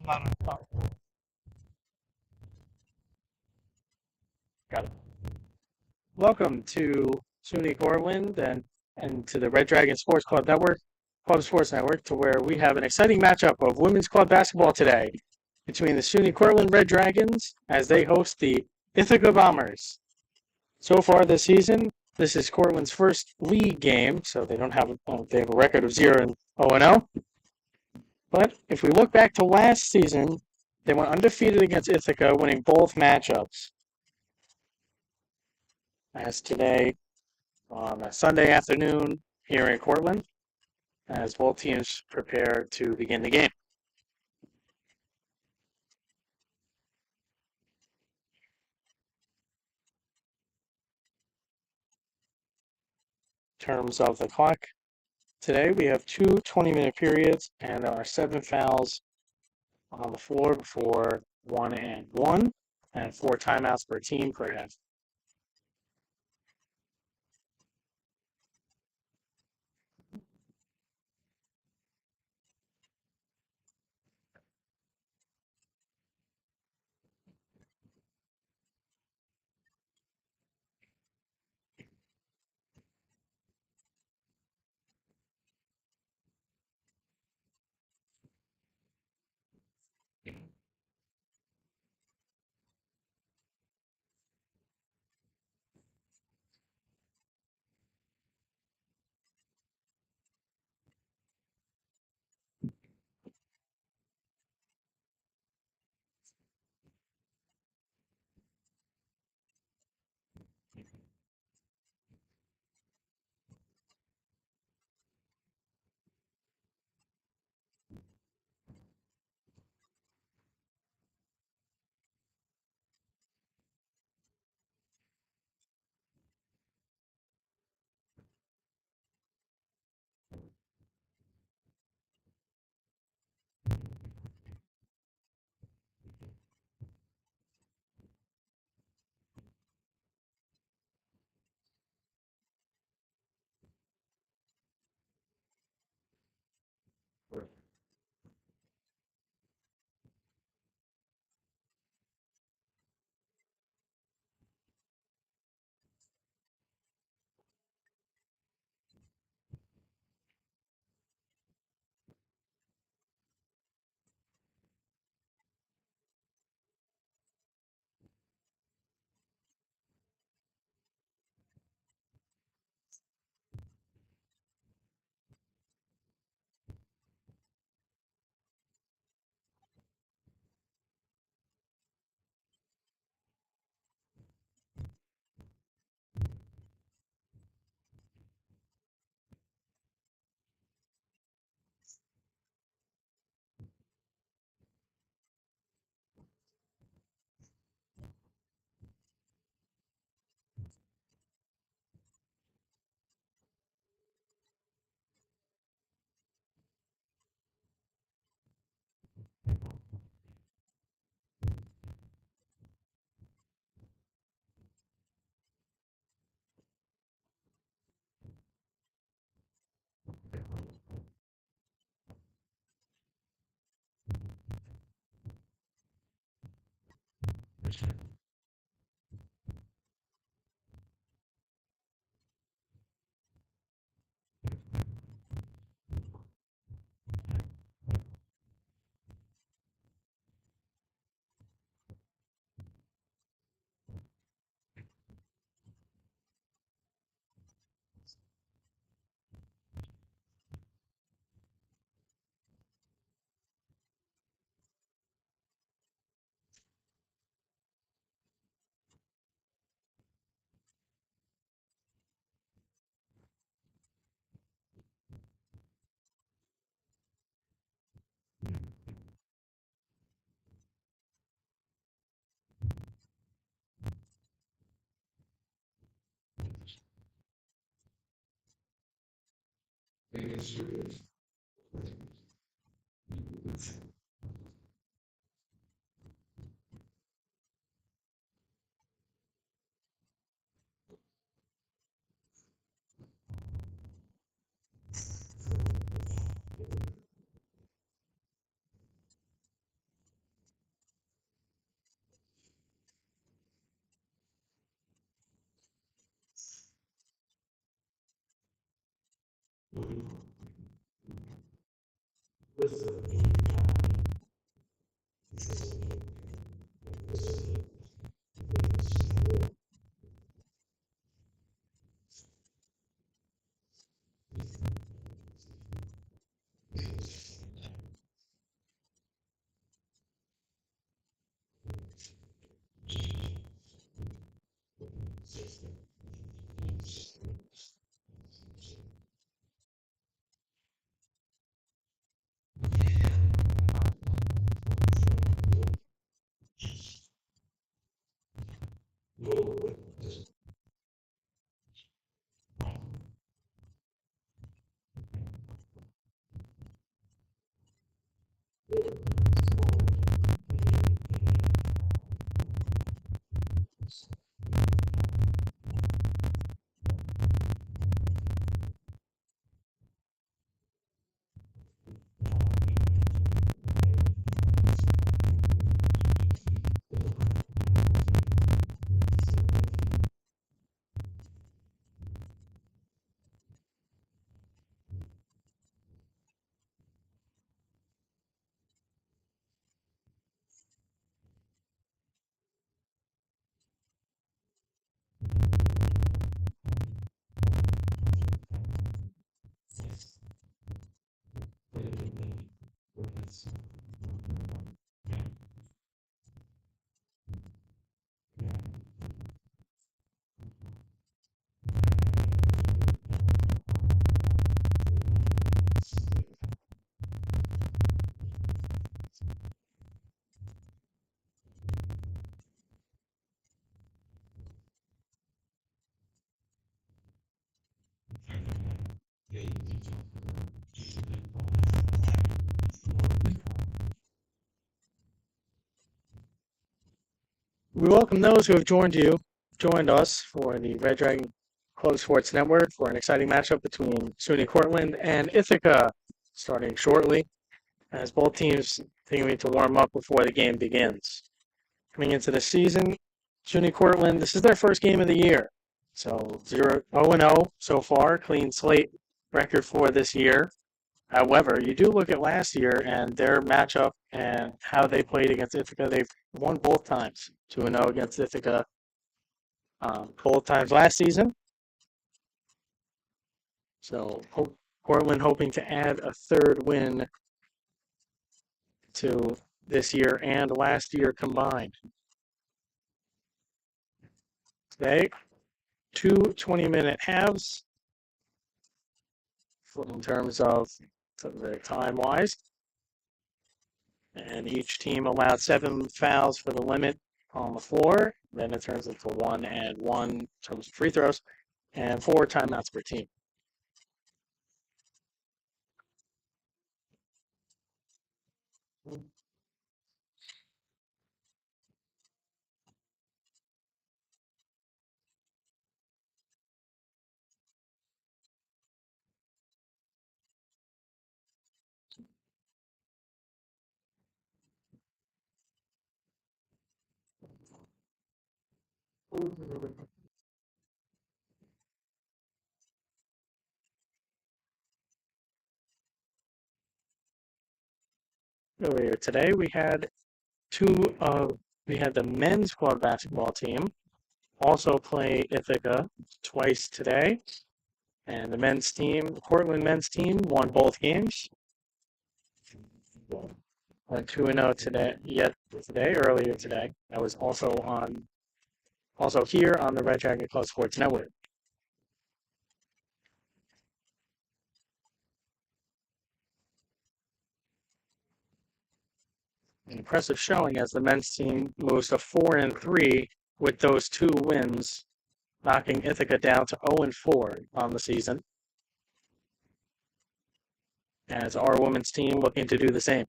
Oh, got it. Welcome to SUNY Portland and to the Red Dragon Sports Club Sports Network, to where we have an exciting matchup of women's club basketball today between the SUNY Cortland Red Dragons as they host the Ithaca Bombers. So far this season, this is Cortland's first league game, so they have a record of 0-0. But if we look back to last season, they went undefeated against Ithaca, winning both matchups. As today, on a Sunday afternoon here in Cortland, as both teams prepare to begin the game. In terms of the clock, today we have two 20-minute periods, and there are 7 fouls on the floor before 1-1, and 4 timeouts per team per half. We welcome those who have joined us for the Red Dragon Club Sports Network for an exciting matchup between SUNY Cortland and Ithaca, starting shortly as both teams continuing to warm up before the game begins. Coming into the season, SUNY Cortland, this is their first game of the year. So 0-0 so far, clean slate record for this year. However, you do look at last year and their matchup and how they played against Ithaca. They've won both times, 2-0 against Ithaca, both times last season. So Portland hoping to add a third win to this year and last year combined. Today, two 20-minute halves in terms of the time-wise. And each team allowed 7 fouls for the limit on the floor. Then it turns into 1 and 1 in terms of free throws, and 4 timeouts per team. Earlier today, we had the men's club basketball team also play Ithaca twice today, and the Portland men's team, won both games. 2-0 earlier today. I was also here on the Red Dragon Club Sports Network. An impressive showing as the men's team moves to 4-3 with those 2 wins, knocking Ithaca down to 0-4 on the season. As our women's team looking to do the same.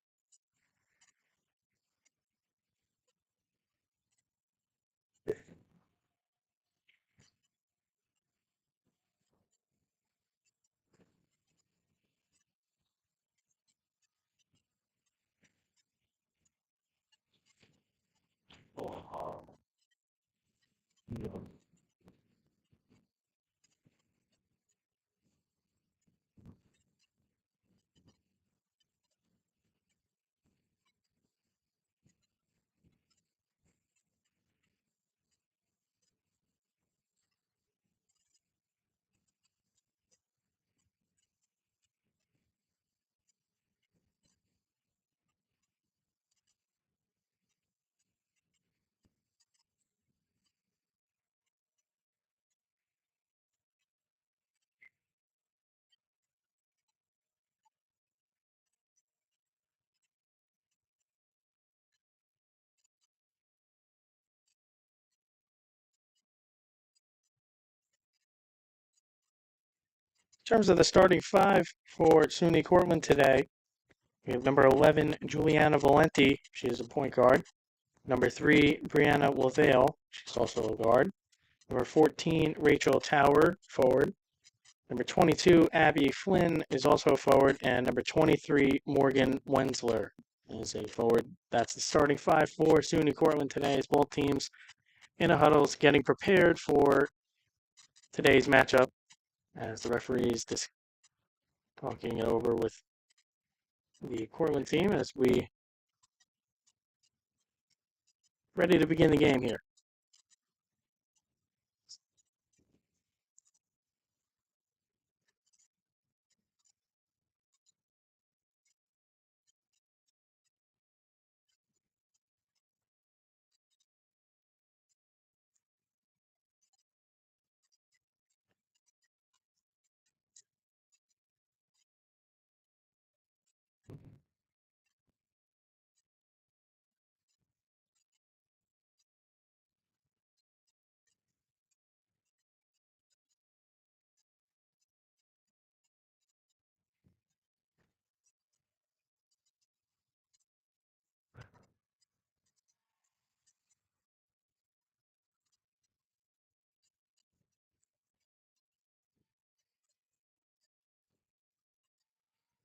terms of the starting five for SUNY Cortland today, we have number 11, Juliana Valenti. She is a point guard. Number 3, Brianna Lavale. She's also a guard. Number 14, Rachel Tower, forward. Number 22, Abby Flynn is also a forward. And number 23, Morgan Wensler is a forward. That's the starting five for SUNY Cortland today, as both teams in a huddle getting prepared for today's matchup, as the referees just talking it over with the Cortland team as we ready to begin the game here.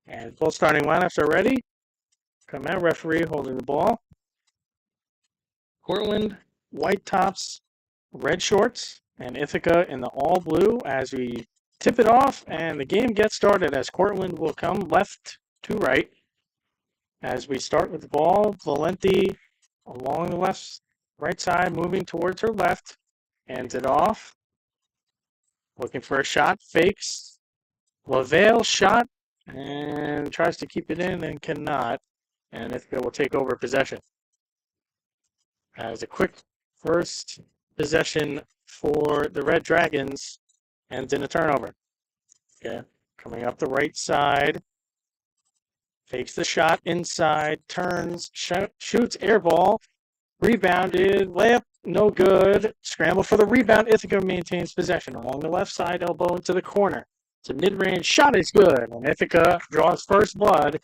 And both starting lineups are ready. Come out, referee holding the ball. Cortland, white tops, red shorts, and Ithaca in the all blue as we tip it off, and the game gets started as Cortland will come left to right. As we start with the ball, Valenti along the right side, moving towards her left, hands it off, looking for a shot, fakes. Lavale shot, and tries to keep it in and cannot. And Ithaca will take over possession. As a quick first possession for the Red Dragons ends in a turnover. Okay, coming up the right side, fakes the shot inside, turns, shoots, air ball, rebounded, layup, no good. Scramble for the rebound. Ithaca maintains possession along the left side, elbow into the corner. It's a mid-range shot is good, and Ithaca draws first blood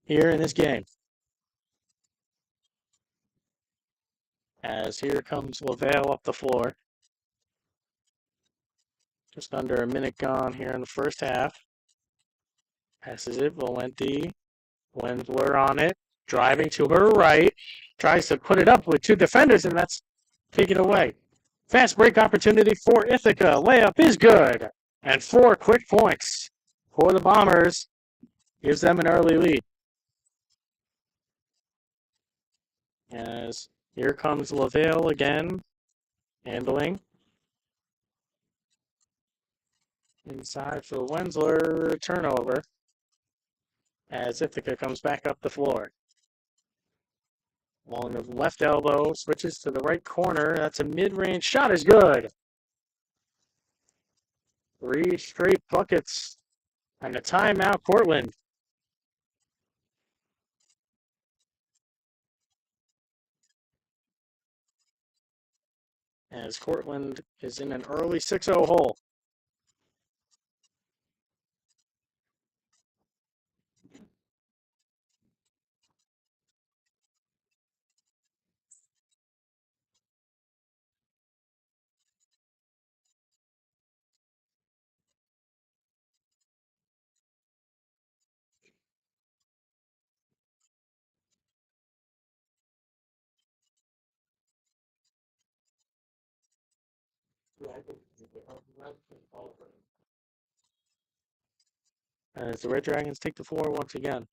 here in this game. As here comes Lavale up the floor. Just under a minute gone here in the first half. Passes it, Valenti. Wensler on it, driving to her right. Tries to put it up with two defenders, and that's taken away. Fast break opportunity for Ithaca. Layup is good. And 4 quick points for the Bombers. Gives them an early lead. As here comes Lavale again, handling. Inside for Wensler, turnover. As Ithaca comes back up the floor. Along the left elbow, switches to the right corner. That's a mid-range shot is good. 3 straight buckets. And a timeout, Cortland. As Cortland is in an early 6-0 hole. As the Red Dragons take the floor once again.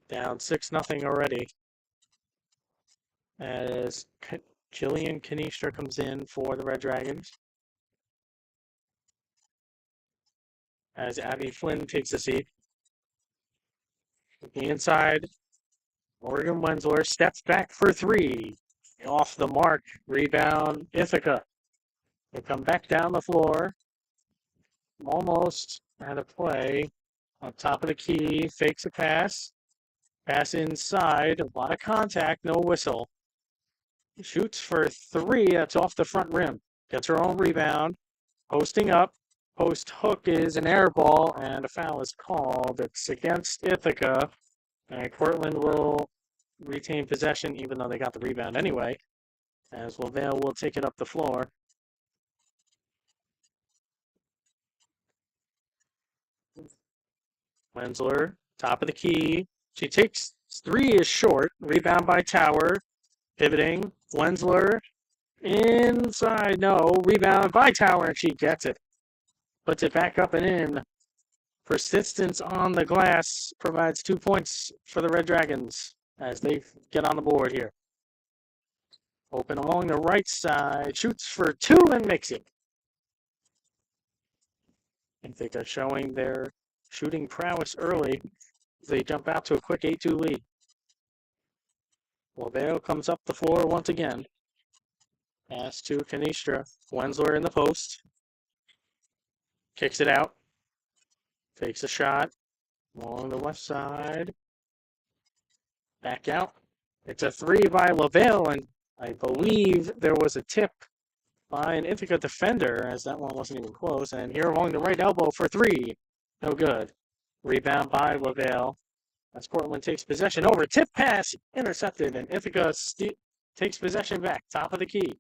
Down 6-0 already. As Jillian Canistra comes in for the Red Dragons. As Abby Flynn takes a seat. Looking inside, Morgan Wensler steps back for 3. Off the mark, rebound, Ithaca. They come back down the floor. Almost out of play. On top of the key, fakes a pass. Pass inside, a lot of contact, no whistle. Shoots for 3, that's off the front rim. Gets her own rebound. Posting up, Post hook is an air ball, and a foul is called. It's against Ithaca, and Cortland will retain possession, even though they got the rebound anyway, as LaVale will take it up the floor. Wensler, top of the key. She takes three, is short. Rebound by Tower. Pivoting. Wensler inside. No. Rebound by Tower, and she gets it. Puts it back up and in. Persistence on the glass provides 2 points for the Red Dragons as they get on the board here. Open along the right side. Shoots for two and makes it. I think they're showing their shooting prowess early. They jump out to a quick 8-2 lead. LaVale comes up the floor once again. Pass to Canistra. Wensler in the post. Kicks it out. Takes a shot along the left side. Back out. It's a three by LaVale, and I believe there was a tip by an Ithaca defender, as that one wasn't even close. And here along the right elbow for three. No good. Rebound by LaVale. As Cortland takes possession over. Tip pass intercepted, and Ithaca takes possession back. Top of the key.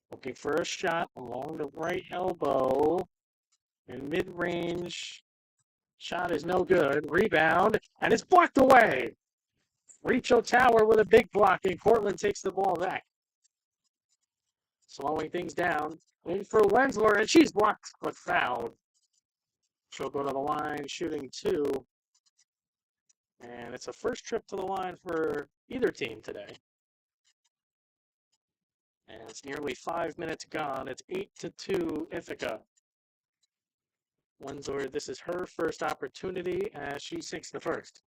Looking for a shot along the right elbow. In mid-range. Shot is no good. Rebound, and it's blocked away. Richo Tower with a big block, and Cortland takes the ball back. Slowing things down. In for Wensler, and she's blocked but fouled. She'll go to the line, shooting two. And it's a first trip to the line for either team today. And it's nearly 5 minutes gone. It's 8-2 Ithaca. Wensler, this is her first opportunity as she sinks the first.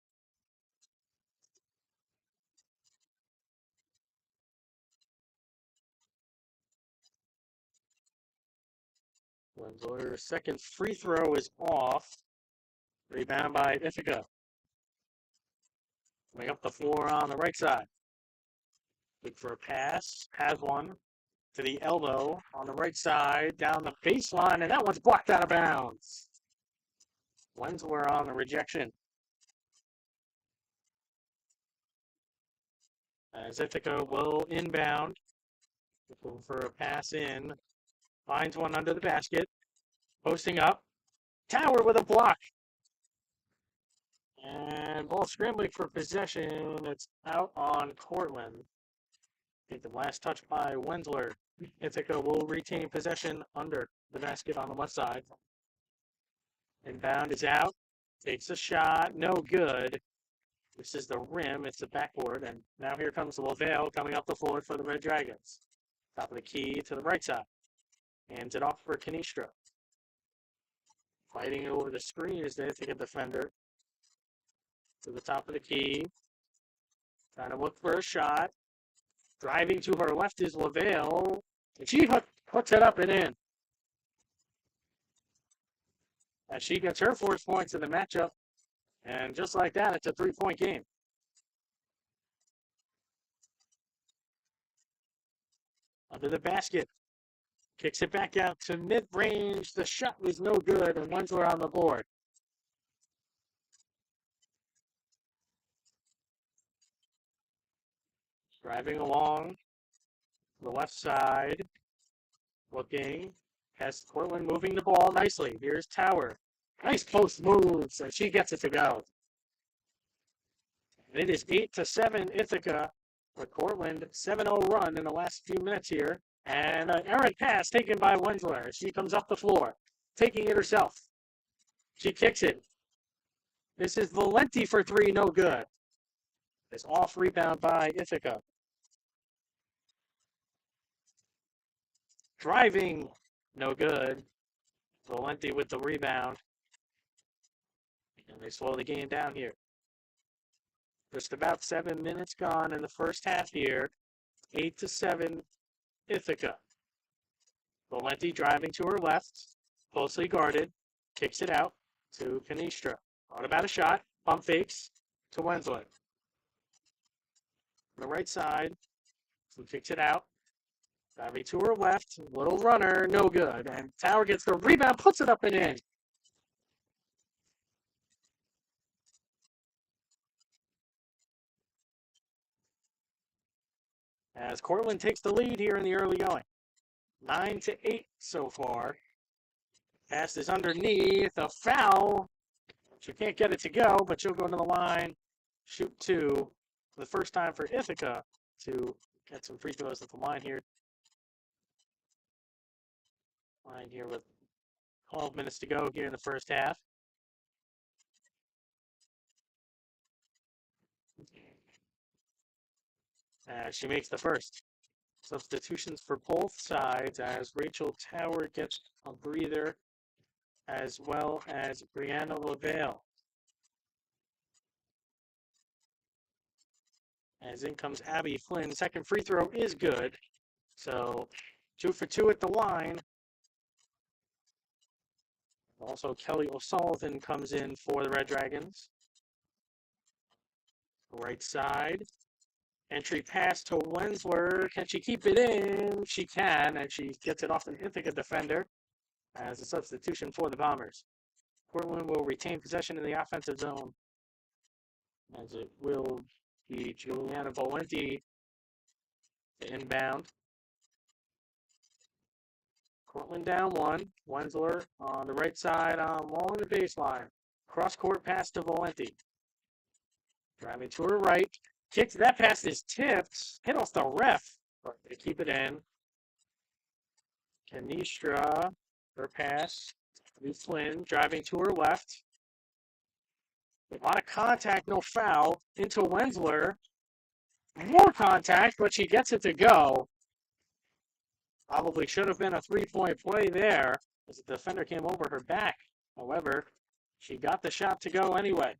Wensler's second free throw is off. Rebound by Ithaca. Coming up the floor on the right side. Look for a pass. Has one. To the elbow on the right side. Down the baseline. And that one's blocked out of bounds. Wensler on the rejection. As Ithaca will inbound. Looking for a pass in. Finds one under the basket. Posting up. Tower with a block. And ball scrambling for possession. It's out on Cortland. I think the last touch by Wensler. Ithaca will retain possession under the basket on the left side. Inbound is out. Takes a shot. No good. This is the rim. It's the backboard. And now here comes LaVale coming up the floor for the Red Dragons. Top of the key to the right side. Hands it off for Canistra. Fighting over the screen is the Ithaca defender. To the top of the key. Trying to look for a shot. Driving to her left is LaVale. And she puts it up and in. As she gets her 4 points in the matchup. And just like that, it's a 3-point game. Under the basket. Kicks it back out to mid-range. The shot was no good, and Wensler on the board. Driving along the left side. Looking. Has Cortland moving the ball nicely. Here's Tower. Nice post moves, and she gets it to go. And it is 8-7 Ithaca with Cortland 7-0 run in the last few minutes here. And an errant pass taken by Wensler. She comes up the floor, taking it herself. She kicks it. This is Valenti for three, no good. It's off rebound by Ithaca. Driving, no good. Valenti with the rebound. And they slow the game down here. Just about 7 minutes gone in the first half here. 8-7 Ithaca. Valenti driving to her left. Closely guarded. Kicks it out to Canistra. Thought about a shot. Pump fakes to Wensler. On the right side. So kicks it out. Driving to her left, little runner, no good. And Tower gets the rebound, puts it up and in. As Cortland takes the lead here in the early going. 9-8 so far. Pass is underneath, a foul. She can't get it to go, but she'll go to the line, shoot two. The first time for Ithaca to get some free throws at the line here. Line here with 12 minutes to go here in the first half. She makes the first. Substitutions for both sides as Rachel Tower gets a breather, as well as Brianna LaVale. As in comes Abby Flynn. Second free throw is good. So 2 for 2 at the line. Also, Kelly O'Sullivan comes in for the Red Dragons. Right side. Entry pass to Wensler. Can she keep it in? She can, and she gets it off an Ithaca defender as a substitution for the Bombers. Portland will retain possession in the offensive zone, as it will be Juliana Valenti to inbound. Cortland down one. Wensler on the right side along the baseline. Cross-court pass to Valenti. Driving to her right. Kicks. That pass is tipped. Hit off the ref. But they keep it in. Kanistra. Her pass. Flynn driving to her left. A lot of contact, no foul. Into Wensler. More contact, but she gets it to go. Probably should have been a three-point play there, as the defender came over her back. However, she got the shot to go anyway.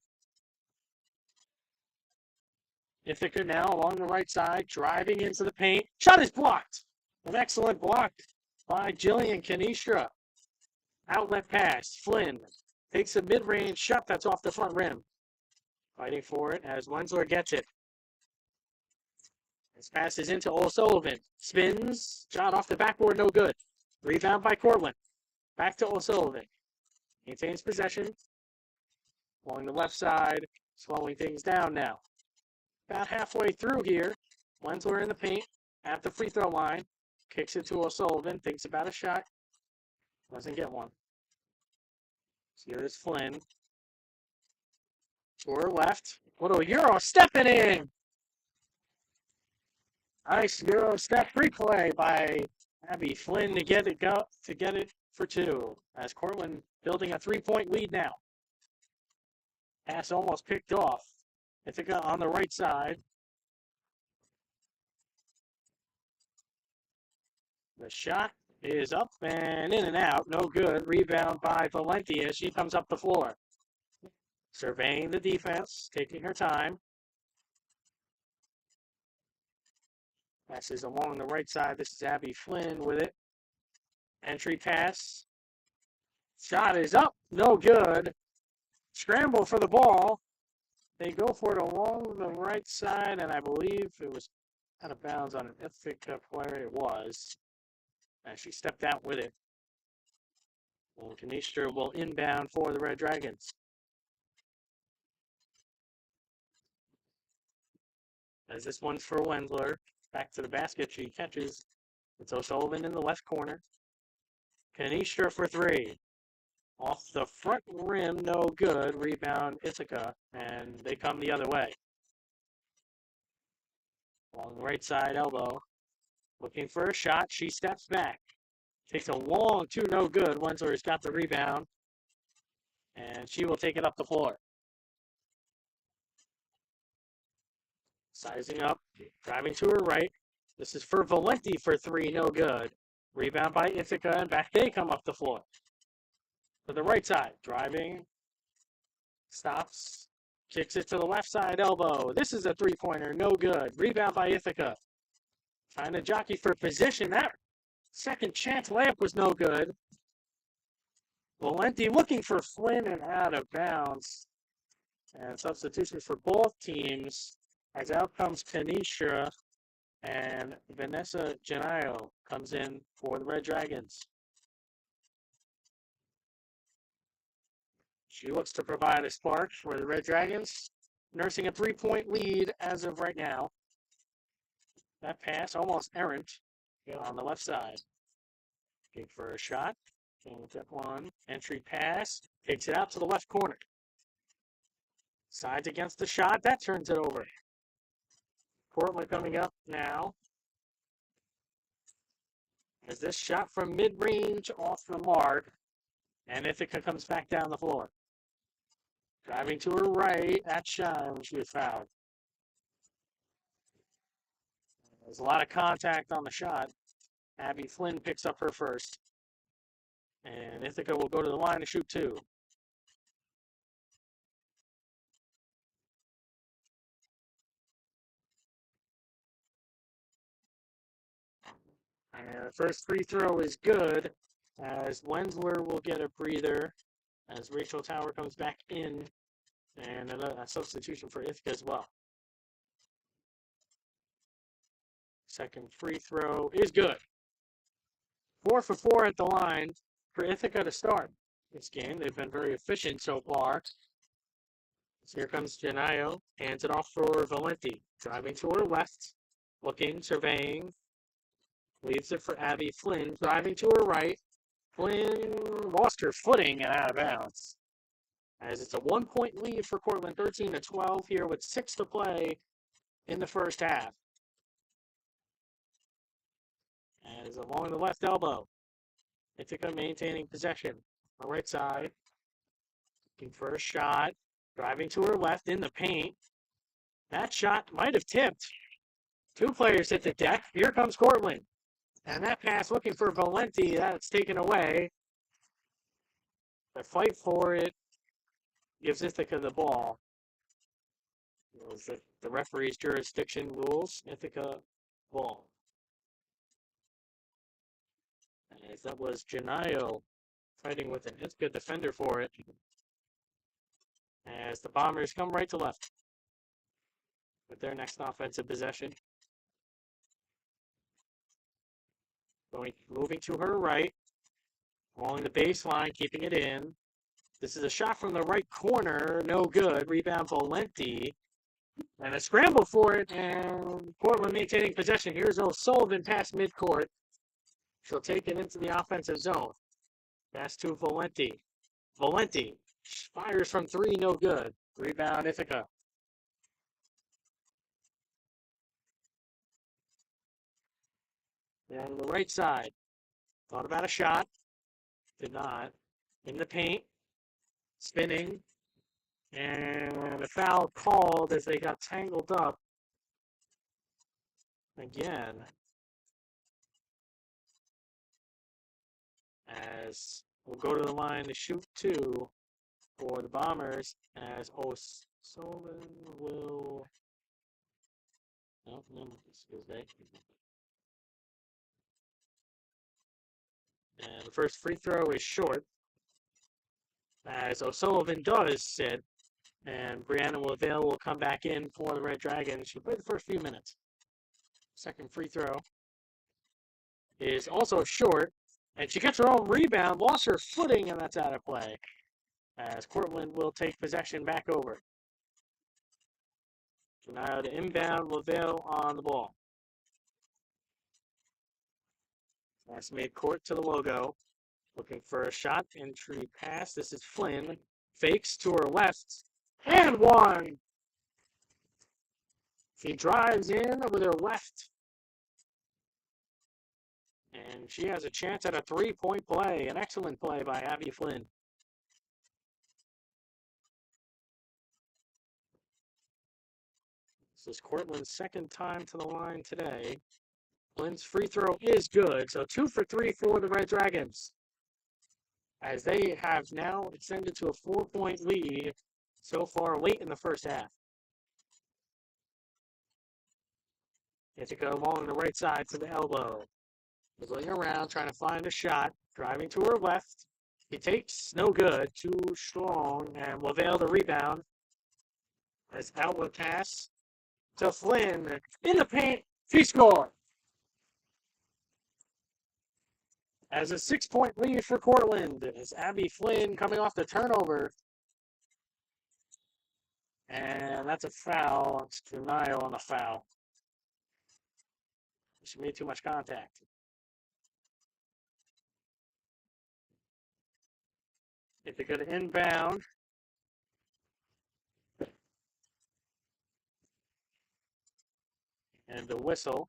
Ithaca now along the right side, driving into the paint. Shot is blocked. An excellent block by Jillian Kanistra. Outlet pass. Flynn takes a mid-range shot that's off the front rim. Fighting for it as Wensler gets it. This pass is into O'Sullivan. Spins. Shot off the backboard, no good. Rebound by Cortland. Back to O'Sullivan. Maintains possession. Along the left side. Slowing things down now. About halfway through here. Wensler in the paint. At the free throw line. Kicks it to O'Sullivan. Thinks about a shot. Doesn't get one. So here's Flynn. To her left. Little Euro stepping in. Nice Euro step replay by Abby Flynn to get it for two. As Cortland building a 3-point lead now. Pass almost picked off. Ithaca on the right side. The shot is up and in and out. No good. Rebound by Valenti as she comes up the floor. Surveying the defense, taking her time. Passes along the right side. This is Abby Flynn with it. Entry pass. Shot is up. No good. Scramble for the ball. They go for it along the right side, and I believe it was out of bounds on an Ithaca player. It was. And she stepped out with it. Well, Kanistra will inbound for the Red Dragons. As this one's for Wensler. Back to the basket. She catches. It's O'Sullivan in the left corner. Kanistra for three. Off the front rim, no good. Rebound Ithaca, and they come the other way. Along the right side elbow. Looking for a shot. She steps back. Takes a long two, no good. Wensler's got the rebound, and she will take it up the floor. Sizing up, driving to her right. This is for Valenti for three, no good. Rebound by Ithaca, and back they come up the floor. To the right side, driving, stops, kicks it to the left side elbow. This is a three-pointer, no good. Rebound by Ithaca. Trying to jockey for position. That second chance layup was no good. Valenti looking for Flynn and out of bounds. And substitutions for both teams. As out comes Kanistra And Vanessa Genio comes in for the Red Dragons. She looks to provide a spark for the Red Dragons, nursing a 3-point lead as of right now. That pass almost errant on the left side. Looking for a shot. Step one. Entry pass. Takes it out to the left corner. Sides against the shot. That turns it over. Portland coming up now. As this shot from mid-range off the mark. And Ithaca comes back down the floor. Driving to her right. That shot, she was fouled. There's a lot of contact on the shot. Abby Flynn picks up her first. And Ithaca will go to the line to shoot two. And the first free throw is good, as Wensler will get a breather as Rachel Tower comes back in, and a substitution for Ithaca as well. Second free throw is good. 4 for 4 at the line for Ithaca to start this game. They've been very efficient so far. So here comes Genio, hands it off for Valenti, driving to her left, looking, surveying, leaves it for Abby Flynn, driving to her right. Flynn lost her footing and out of bounds. As it's a 1-point lead for Cortland, 13-12 here with 6 to play in the first half. As along the left elbow, Ithaca maintaining possession. On the right side, looking for a shot, driving to her left in the paint. That shot might have tipped. 2 players hit the deck. Here comes Cortland. And that pass looking for Valenti, that's taken away. The fight for it gives Ithaca the ball. It was the referee's jurisdiction rules. Ithaca ball. As that was Genio fighting with an Ithaca defender for it. As the Bombers come right to left with their next offensive possession. Moving to her right, along the baseline, keeping it in. This is a shot from the right corner, no good. Rebound Valenti. And a scramble for it, and Portland maintaining possession. Here's O'Sullivan past midcourt. She'll take it into the offensive zone. Pass to Valenti. Valenti fires from 3, no good. Rebound Ithaca. And on the right side, thought about a shot, did not. In the paint, spinning, and a foul called as they got tangled up again. As we'll go to the line to shoot 2 for the Bombers, as O'Sullivan will. No, excuse me. And the first free throw is short, as O'Sullivan does sit, and Brianna Lavelle will come back in for the Red Dragons. She played the first few minutes. Second free throw is also short, and she gets her own rebound, lost her footing, and that's out of play, as Cortland will take possession back over. So now to inbound, Lavelle on the ball. Pass mid-court to the logo. Looking for a shot, entry pass. This is Flynn. Fakes to her left. And one! She drives in with her left. And she has a chance at a 3-point play. An excellent play by Abby Flynn. This is Cortland's second time to the line today. Flynn's free throw is good, so 2 for 3 for the Red Dragons, as they have now extended to a 4-point lead so far late in the first half. Ithaca along the right side to the elbow. Wiggling around, trying to find a shot. Driving to her left. He takes, no good, too strong, and Lavelle the rebound. As outlet pass to Flynn in the paint. She scored as a 6-point lead for Cortland. It's Abby Flynn coming off the turnover. And that's a foul. It's denial on a foul. She made too much contact. If they go to inbound, and the whistle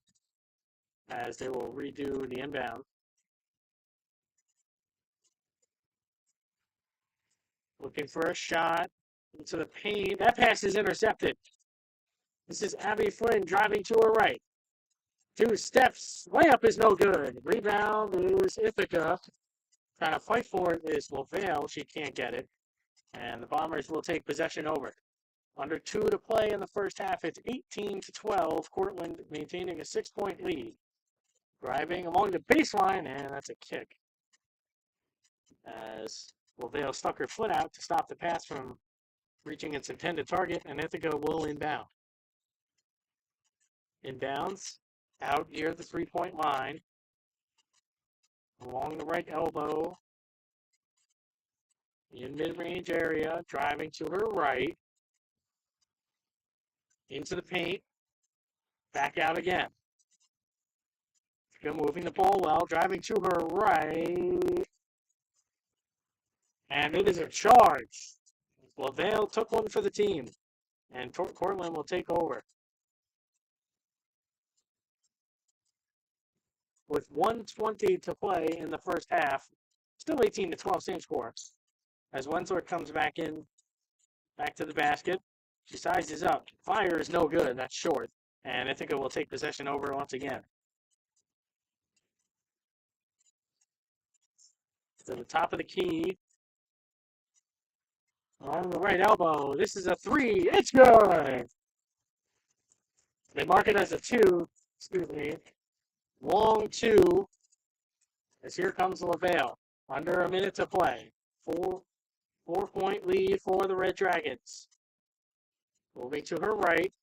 as they will redo the inbound. Looking for a shot into the paint. That pass is intercepted. This is Abby Flynn driving to her right. 2 steps. Layup is no good. Rebound is Ithaca. Trying to fight for it is Lavelle. She can't get it. And the Bombers will take possession over. Under 2 to play in the first half. It's 18-12. Cortland maintaining a 6-point lead. Driving along the baseline, and that's a kick. As Lavelle stuck her foot out to stop the pass from reaching its intended target, and Ithaca will inbound. Inbounds out near the 3-point line. Along the right elbow. In mid-range area, driving to her right. Into the paint. Back out again. Moving the ball well, driving to her right. And it is a charge. Lavelle took one for the team. And Cortland will take over. With 1:20 to play in the first half, still 18-12 same score. As Wensler comes back in, back to the basket. She sizes up. Fire is no good. That's short. And Ithaca will take possession over once again. To the top of the key. On the right elbow. This is a 3. It's good. They mark it as a 2. Excuse me. Long 2. As here comes Lavelle. Under a minute to play. 4-point lead for the Red Dragons. Moving to her right.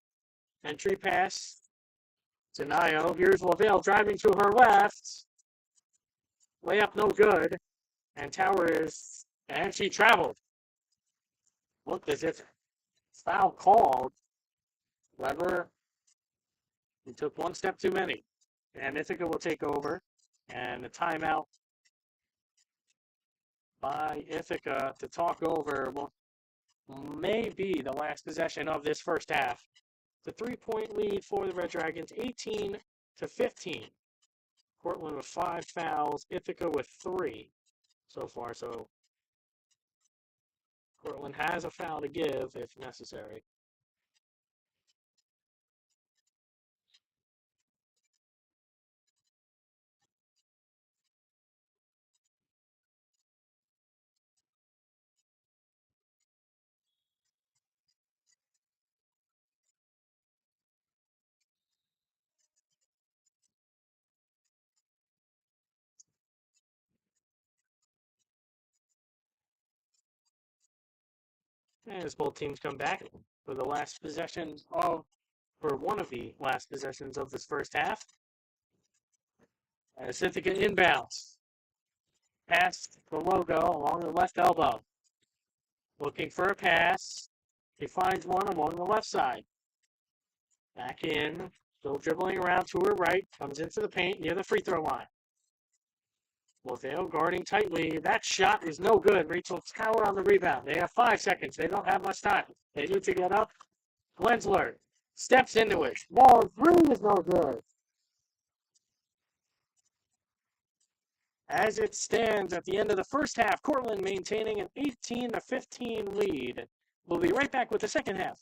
Entry pass. Denial. Here's Lavelle driving to her left. Layup no good. And Towers. And she traveled. Looked as if foul called. However, he took one step too many. And Ithaca will take over. And a timeout by Ithaca to talk over may be the last possession of this first half. The 3-point lead for the Red Dragons, 18-15. Cortland with 5 fouls, Ithaca with 3 so far. So Cortland has a foul to give if necessary. And as both teams come back for the last possession for one of the last possessions of this first half. As Ithaca inbounds. Past the logo along the left elbow. Looking for a pass. He finds one along the left side. Back in. Still dribbling around to her right. Comes into the paint near the free throw line. Lavelle guarding tightly. That shot is no good. Rachel Tower on the rebound. They have 5 seconds. They don't have much time. They need to get up. Wensler steps into it. Ball 3 is no good. As it stands at the end of the first half, Cortland maintaining an 18-15 lead. We'll be right back with the second half.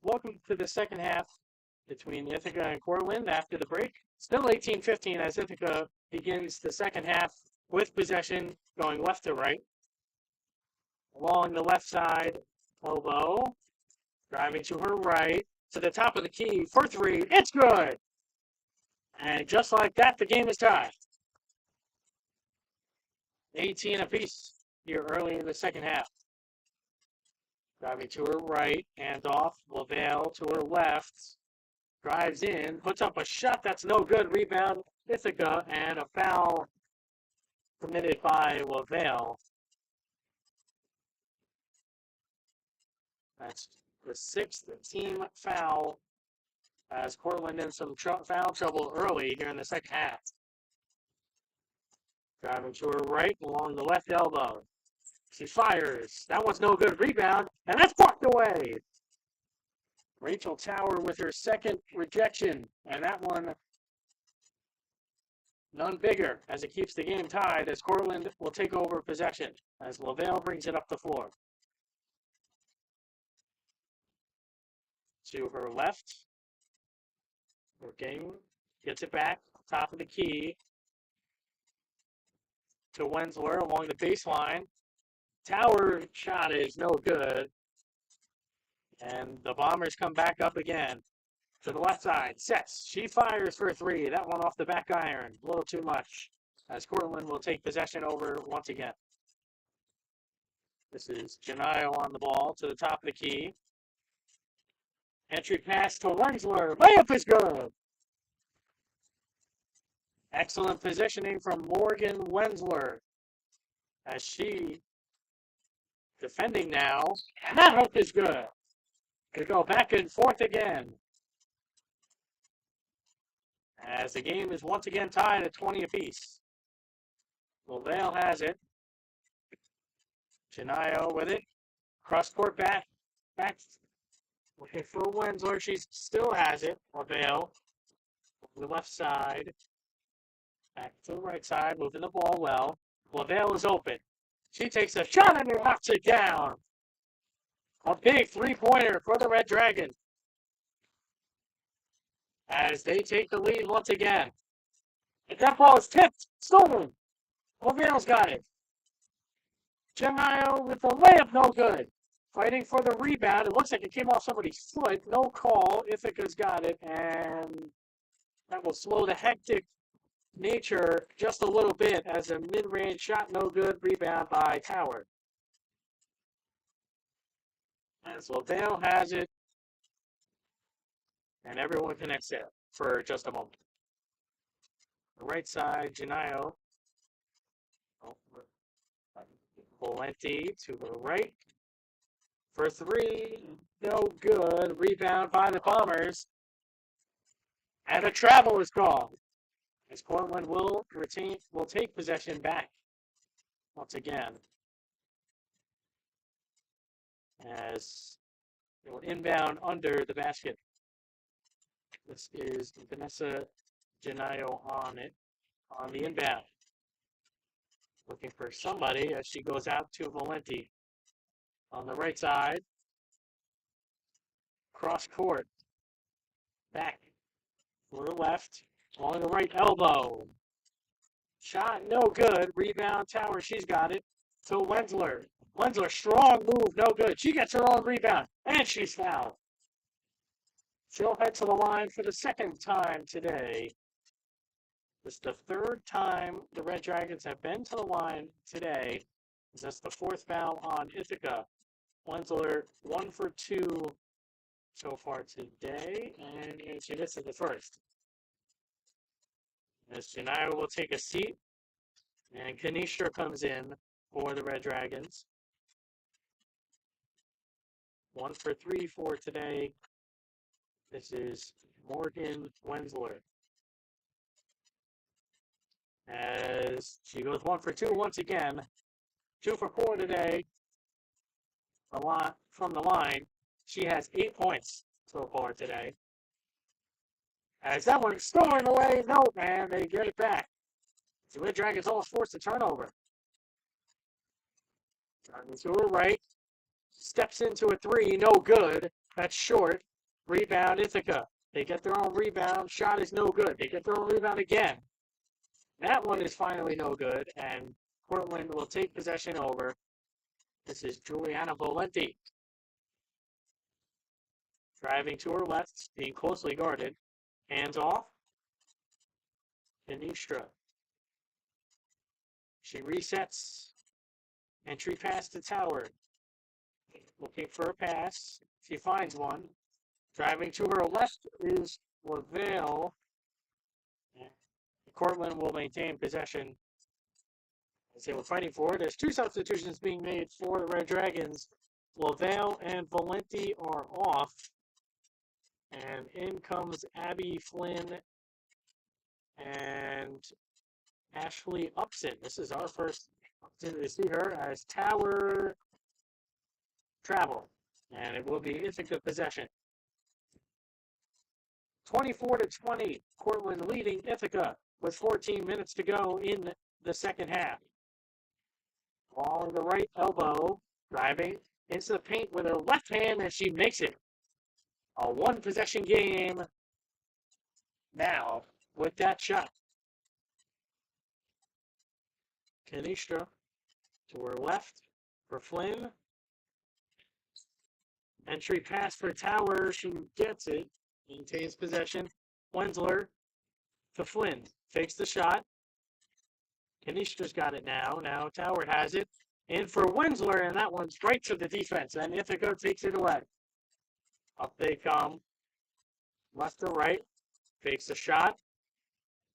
Welcome to the second half between Ithaca and Cortland after the break. Still 18-15 as Ithaca begins the second half with possession going left to right. Along the left side, elbow, driving to her right, to the top of the key for three. It's good! And just like that, the game is tied. 18 apiece here early in the second half. Driving to her right, hands off, LaVale to her left, drives in, puts up a shot that's no good, rebound Ithaca, and a foul committed by LaVale. That's the sixth team foul as Cortland in some foul trouble early here in the second half. Driving to her right along the left elbow. She fires. That one's no good. Rebound, and that's blocked away. Rachel Tower with her second rejection, and that one none bigger as it keeps the game tied as Cortland will take over possession as LaVale brings it up the floor. To her left. Working. Gets it back. Top of the key. To Wensler along the baseline. Tower shot is no good. And the Bombers come back up again. To the left side. Sets. She fires for three. That one off the back iron. A little too much. As Cortland will take possession over once again. This is Janio on the ball to the top of the key. Entry pass to Wensler. Layup is good. Excellent positioning from Morgan Wensler. As she defending now. And that hook is good. Could go back and forth again. As the game is once again tied at 20 apiece. LaVale has it. Janio with it. Cross court back. Looking for Wensler. She still has it. LaVale. The left side. Back to the right side. Moving the ball well. LaVale is open. She takes a shot and knocks it down. A big three-pointer for the Red Dragon. As they take the lead once again. And that ball is tipped. Stolen. LaVale's got it. Janio with the layup, no good. Fighting for the rebound. It looks like it came off somebody's foot. No call. Ithaca's got it. And that will slow the hectic nature just a little bit as a mid-range shot, no good. Rebound by Tower. As LaVale has it. And everyone connects there for just a moment. The right side, Janio. Valenti to the right. For three, no good. Rebound by the Bombers. And a travel is called. As Cortland will take possession back once again. As it will inbound under the basket. This is Vanessa Janio on the inbound. Looking for somebody as she goes out to Valenti. On the right side. Cross court. Back. For the left. Along the right elbow. Shot no good. Rebound Tower. She's got it. To Wensler. Wensler, strong move. No good. She gets her own rebound. And she's fouled. She'll head to the line for the second time today. This is the third time the Red Dragons have been to the line today. That's the fourth foul on Ithaca. Wenzler 1 for 2 so far today, and she misses the first. As Janaya will take a seat, and Kanisha comes in for the Red Dragons. 1 for 3 for today. This is Morgan Wenzler. As she goes 1 for 2 once again. 2 for 4 today. A lot from the line. She has 8 points so far today. As that one's stolen away. No, man, they get it back. The Red Dragons almost forced a turnover. Driving to her right. Steps into a 3. No good. That's short. Rebound, Ithaca. They get their own rebound. Shot is no good. They get their own rebound again. That one is finally no good, and Portland will take possession over. This is Juliana Valenti. Driving to her left, being closely guarded. Hands off. Kanistra. She resets. Entry pass to Tower. Looking for a pass. She finds one. Driving to her left is Lavelle. Cortland will maintain possession as they were fighting for it. There's 2 substitutions being made for the Red Dragons. Lavelle and Valenti are off. And in comes Abby Flynn and Ashley Upson. This is our first opportunity to see her as Tower travel. And it will be Ithaca possession. 24-20, Cortland leading Ithaca with 14 minutes to go in the second half. Ball in the right elbow, driving into the paint with her left hand, and she makes it. A 1-possession game now with that shot. Kanistra to her left for Flynn. Entry pass for Tower. She gets it. Maintains possession. Wenzler to Flynn. Takes the shot. Kanistra's got it now. Now Tower has it. In for Wenzler, and that one's right to the defense. And Ithaca takes it away. Up they come. Left to right. Takes the shot.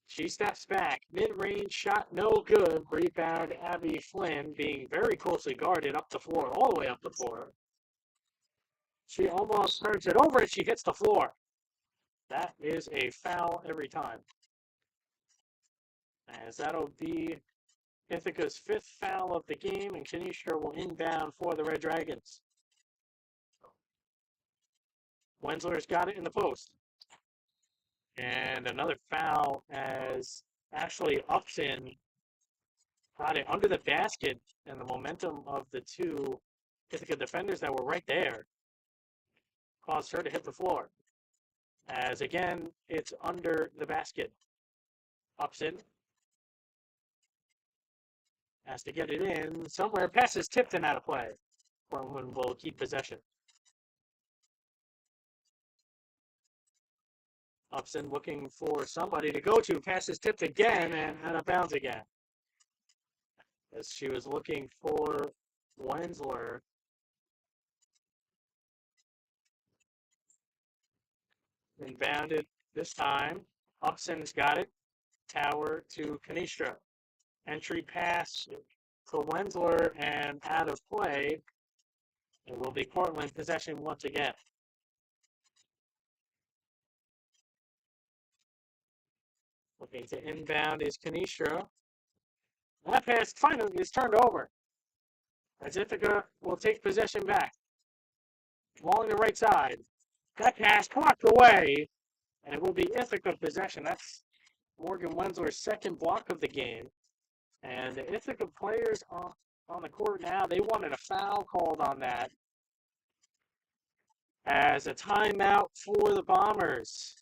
She steps back. Mid-range shot, no good. Rebound, Abby Flynn being very closely guarded up the floor, all the way up the floor. She almost turns it over and she hits the floor. That is a foul every time. As that'll be Ithaca's 5th foul of the game, and Kanisha will inbound for the Red Dragons. Wenzler's got it in the post. And another foul as Ashley Upson got it under the basket, and the momentum of the 2 Ithaca defenders that were right there caused her to hit the floor. As again, it's under the basket. Upson has to get it in somewhere. Passes tipped and out of play. Portland will keep possession. Upson looking for somebody to go to. Passes tipped again and out of bounds again. As she was looking for Wenzler. Inbounded this time. Upson's got it. Tower to Kanistra. Entry pass to Wenzler and out of play. It will be Portland possession once again. Looking to inbound is Kanistra. That pass finally is turned over. As Ithaca will take possession back. Along the right side. That pass blocked away. And it will be Ithaca possession. That's Morgan Wenzler's 2nd block of the game. And the Ithaca players on the court now, they wanted a foul called on that. As a timeout for the Bombers.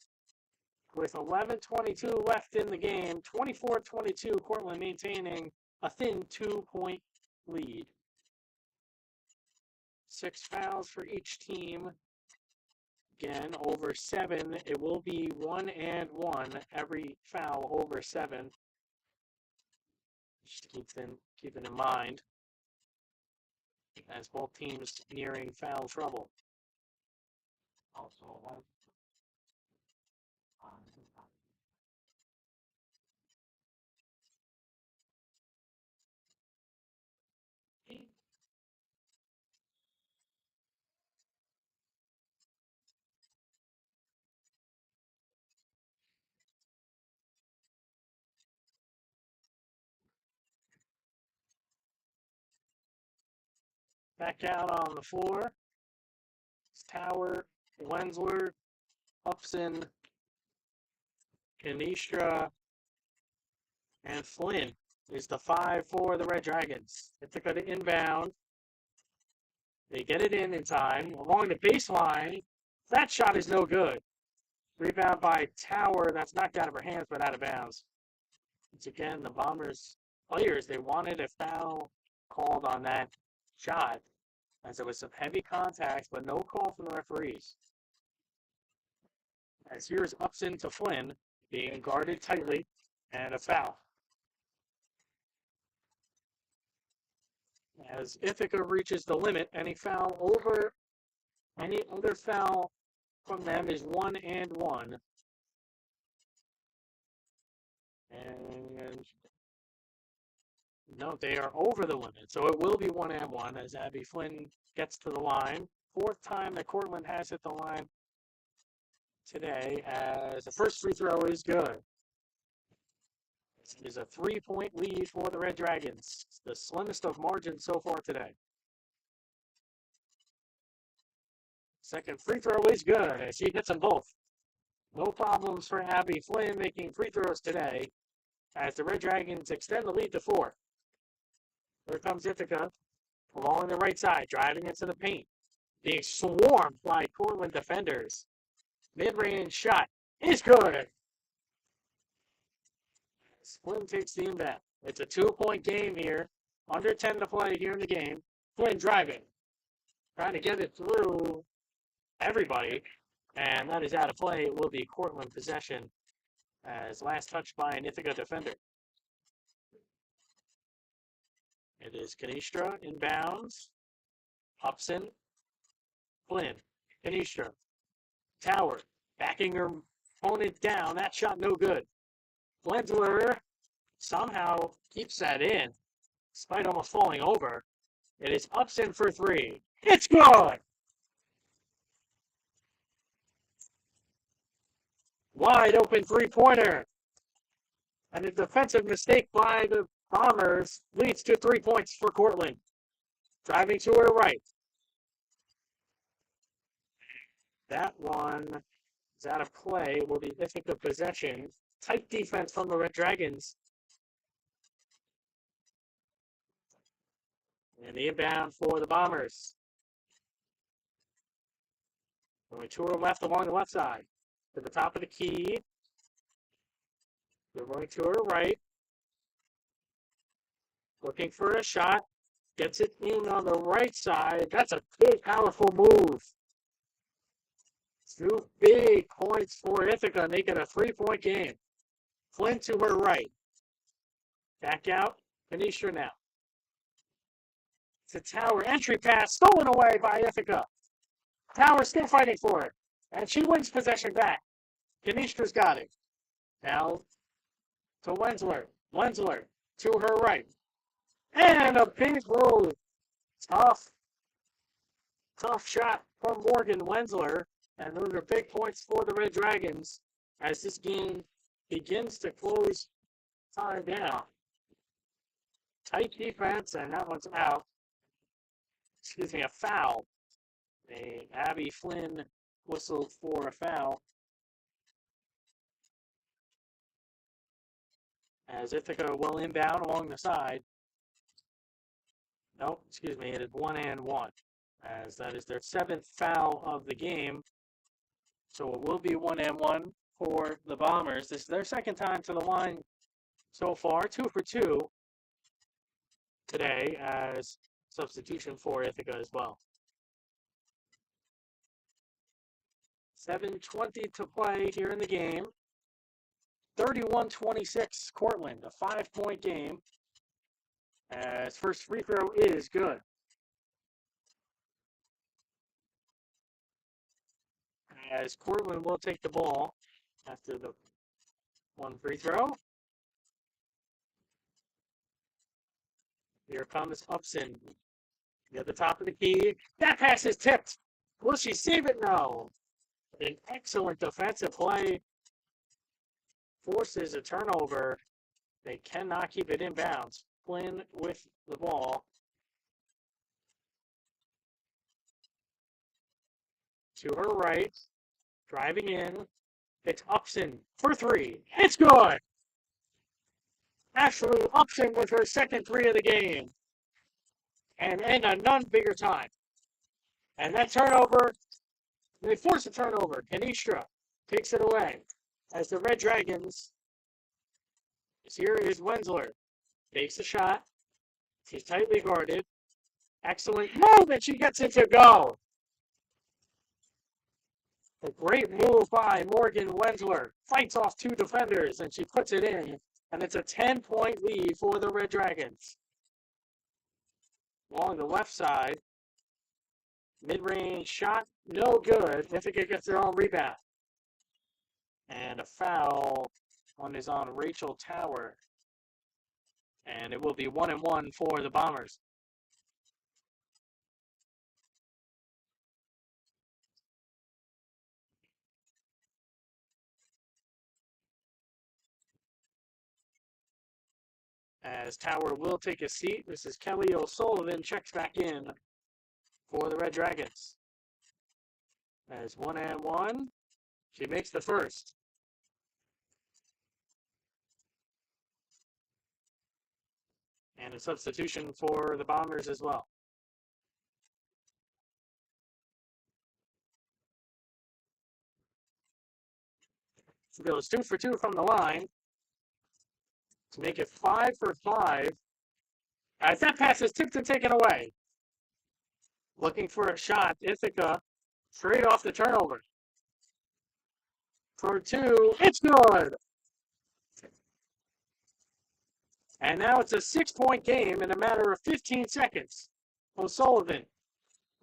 With 11:22 left in the game, 24-22, Cortland maintaining a thin 2-point lead. 6 fouls for each team. Again, over 7, it will be 1-1 every foul over 7. Just keep it in mind as both teams nearing foul trouble. Also, back out on the floor. It's Tower, Wensler, Upson, Canistra, and Flynn is the 5 for the Red Dragons. They took it inbound. They get it in time. Along the baseline, that shot is no good. Rebound by Tower. That's knocked out of her hands, but out of bounds. Once again, the Bombers players, they wanted a foul called on that shot, as there was some heavy contact, but no call from the referees. As here's Upson to Flynn, being guarded tightly, and a foul. As Ithaca reaches the limit, any other foul from them is 1-1. And no, they are over the limit, so it will be 1-1 as Abby Flynn gets to the line. 4th time that Cortland has hit the line today, as the first free throw is good. It is a 3-point lead for the Red Dragons, the slimmest of margins so far today. Second free throw is good as she hits them both. No problems for Abby Flynn making free throws today as the Red Dragons extend the lead to 4. Here comes Ithaca along the right side, driving into the paint, being swarmed by Cortland defenders. Mid-range shot is good. Flynn takes the inbound. It's a 2-point game here. Under 10 to play here in the game. Flynn driving. Trying to get it through everybody. And that is out of play. It will be Cortland possession as last touch by an Ithaca defender. It is Canistra inbounds. Upson. Flynn. Canistra. Tower. Backing her opponent down. That shot no good. Wensler somehow keeps that in, despite almost falling over. It is Upson for 3. It's good! Wide open 3-pointer. And a defensive mistake by the Bombers leads to 3 points for Cortland. Driving to her right. That one is out of play. Will be Ithaca possession. Tight defense from the Red Dragons. And the inbound for the Bombers. Going to her left along the left side. To the top of the key. They're going to her right. Looking for a shot. Gets it in on the right side. That's a big, powerful move. 2 big points for Ithaca, making a 3-point game. Flynn to her right. Back out. Canistra now. To Tower. Entry pass stolen away by Ithaca. Tower still fighting for it. And she wins possession back. Canistra's got it. Now to Wensler. Wensler to her right. And a big move. Tough shot from Morgan Wensler. And those are big points for the Red Dragons as this game begins to close time down. Tight defense, and that one's out. Excuse me, a foul. Abby Flynn whistled for a foul. As Ithaca will inbound along the side. No, excuse me, it is 1-1. As that is their 7th foul of the game. So it will be 1-1 for the Bombers. This is their 2nd time to the line so far. 2 for 2 today as substitution for Ithaca as well. 7:20 to play here in the game. 31-26, Cortland, a 5-point game. As first free throw is good. As Cortland will take the ball after the one free throw. Here comes Upson. At the top of the key. That pass is tipped. Will she save it? No. An excellent defensive play. Forces a turnover. They cannot keep it in bounds. Flynn with the ball. To her right. Driving in. It's Upson for three. It's good. Ashley Upson with her second three of the game. And in a none bigger time. And that turnover, they force a turnover. Kanistra takes it away. As the Red Dragons, here is Wensler. Takes a shot. She's tightly guarded. Excellent move, and she gets it to go. A great move by Morgan Wensler. Fights off two defenders, and she puts it in. And it's a 10-point lead for the Red Dragons. Along the left side, mid-range shot, no good. Ithaca gets their own rebound. And a foul is on Rachel Tower. And it will be 1-1 for the Bombers. As Tower will take a seat, this is Kelly O'Sullivan checks back in for the Red Dragons. As 1-1, she makes the first. And a substitution for the Bombers as well. She goes 2 for 2 from the line to make it 5 for 5. As that pass is tipped and taken away. Looking for a shot, Ithaca straight off the turnover. For two, it's good. And now it's a 6-point game in a matter of 15 seconds. O'Sullivan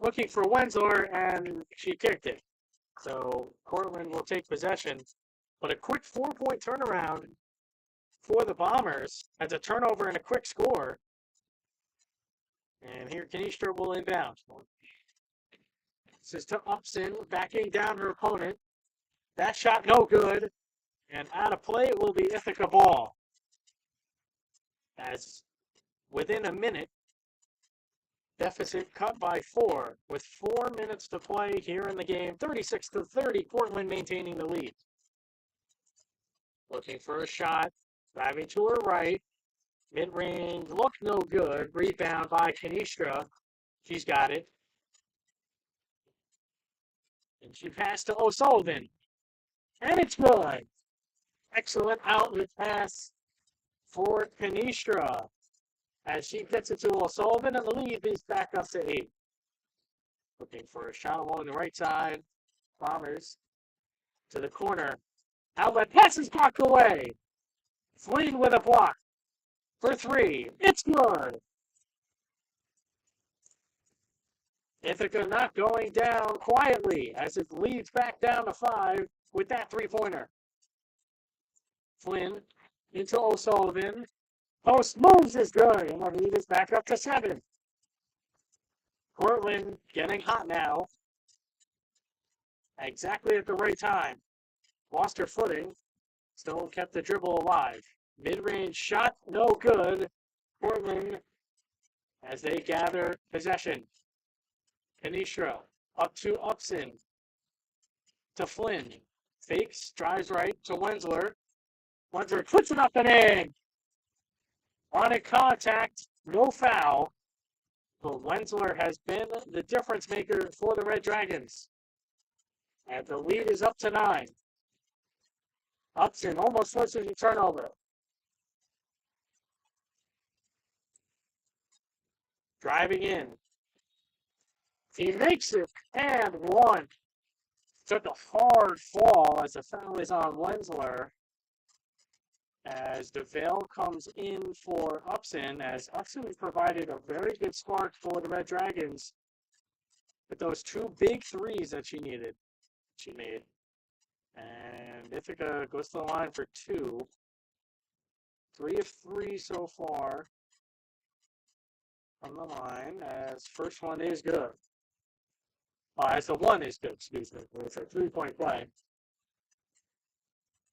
looking for Wensler, and she kicked it. So Cortland will take possession. But a quick 4-point turnaround for the Bombers. That's a turnover and a quick score. And here Kanistra will inbound. This is to Upson, backing down her opponent. That shot no good. And out of play, it will be Ithaca ball. As within a minute, deficit cut by 4 with 4 minutes to play here in the game. 36-30, Cortland maintaining the lead. Looking for a shot, driving to her right. Mid-range, look no good. Rebound by Kanistra. She's got it. And she passed to O'Sullivan. And it's good. Excellent outlet pass for Kanistra. As she gets it to O'Sullivan, and the lead is back up to 8. Looking for a shot along the right side. Bombers to the corner. Outlet pass is blocked away. Flynn with a block for 3. It's good. Ithaca not going down quietly as it leads back down to 5 with that 3-pointer. Flynn into O'Sullivan. Post moves is good, and the lead is back up to 7. Cortland getting hot now. Exactly at the right time. Lost her footing. Still kept the dribble alive. Mid-range shot, no good. Cortland as they gather possession. Kanistra up to Upson. To Flynn. Fakes, drives right to Wensler. Wensler puts it up and in. On a contact, no foul. But Wensler has been the difference maker for the Red Dragons. And the lead is up to 9. Upson almost forces a turnover. Driving in. He makes it and 1. took a hard fall as the foul is on Wensler. As DeVale comes in for Upson, as Upson provided a very good spark for the Red Dragons with those two big threes that she needed. She made. And Ithaca goes to the line for two. 3 of 3 so far from the line, as first one is good. As the one is good, excuse me. It's a 3-point play.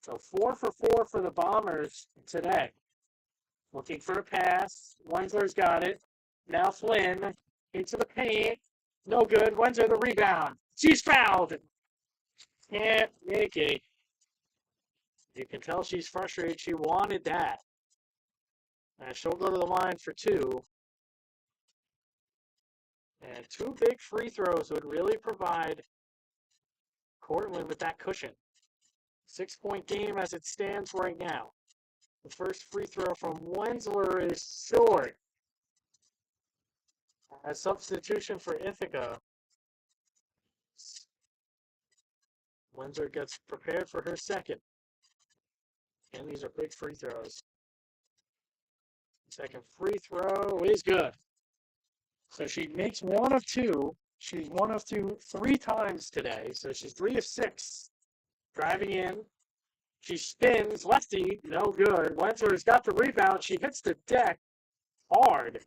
So 4 for 4 for the Bombers today. Looking for a pass. Wensler's got it. Now Flynn into the paint. No good. Wensler the rebound. She's fouled. Can't make it. You can tell she's frustrated. She wanted that. And she'll go to the line for 2. And 2 big free throws would really provide Cortland with that cushion. 6-point game as it stands right now. The first free throw from Wensler is short. A substitution for Ithaca. Wensler gets prepared for her second. And these are big free throws. Second free throw is good. So she makes 1 of 2. She's 1 of 2 3 times today. So she's 3 of 6. Driving in. She spins. Lefty. No good. Wensler's got the rebound. She hits the deck hard.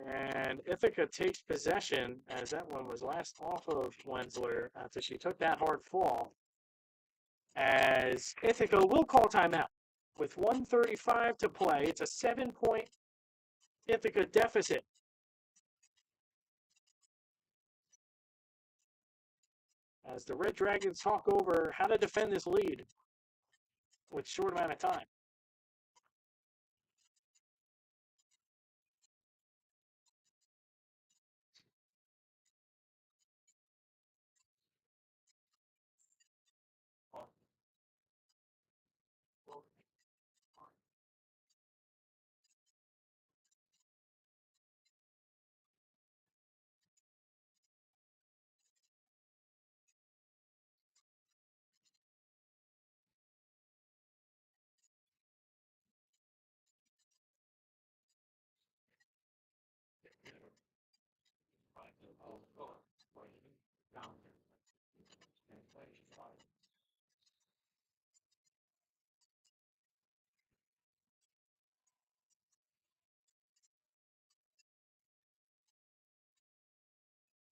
And Ithaca takes possession, as that one was last off of Wensler after she took that hard fall. As Ithaca will call timeout. With 1:35 to play, it's a 7-point Ithaca deficit. As the Red Dragons talk over how to defend this lead with short amount of time.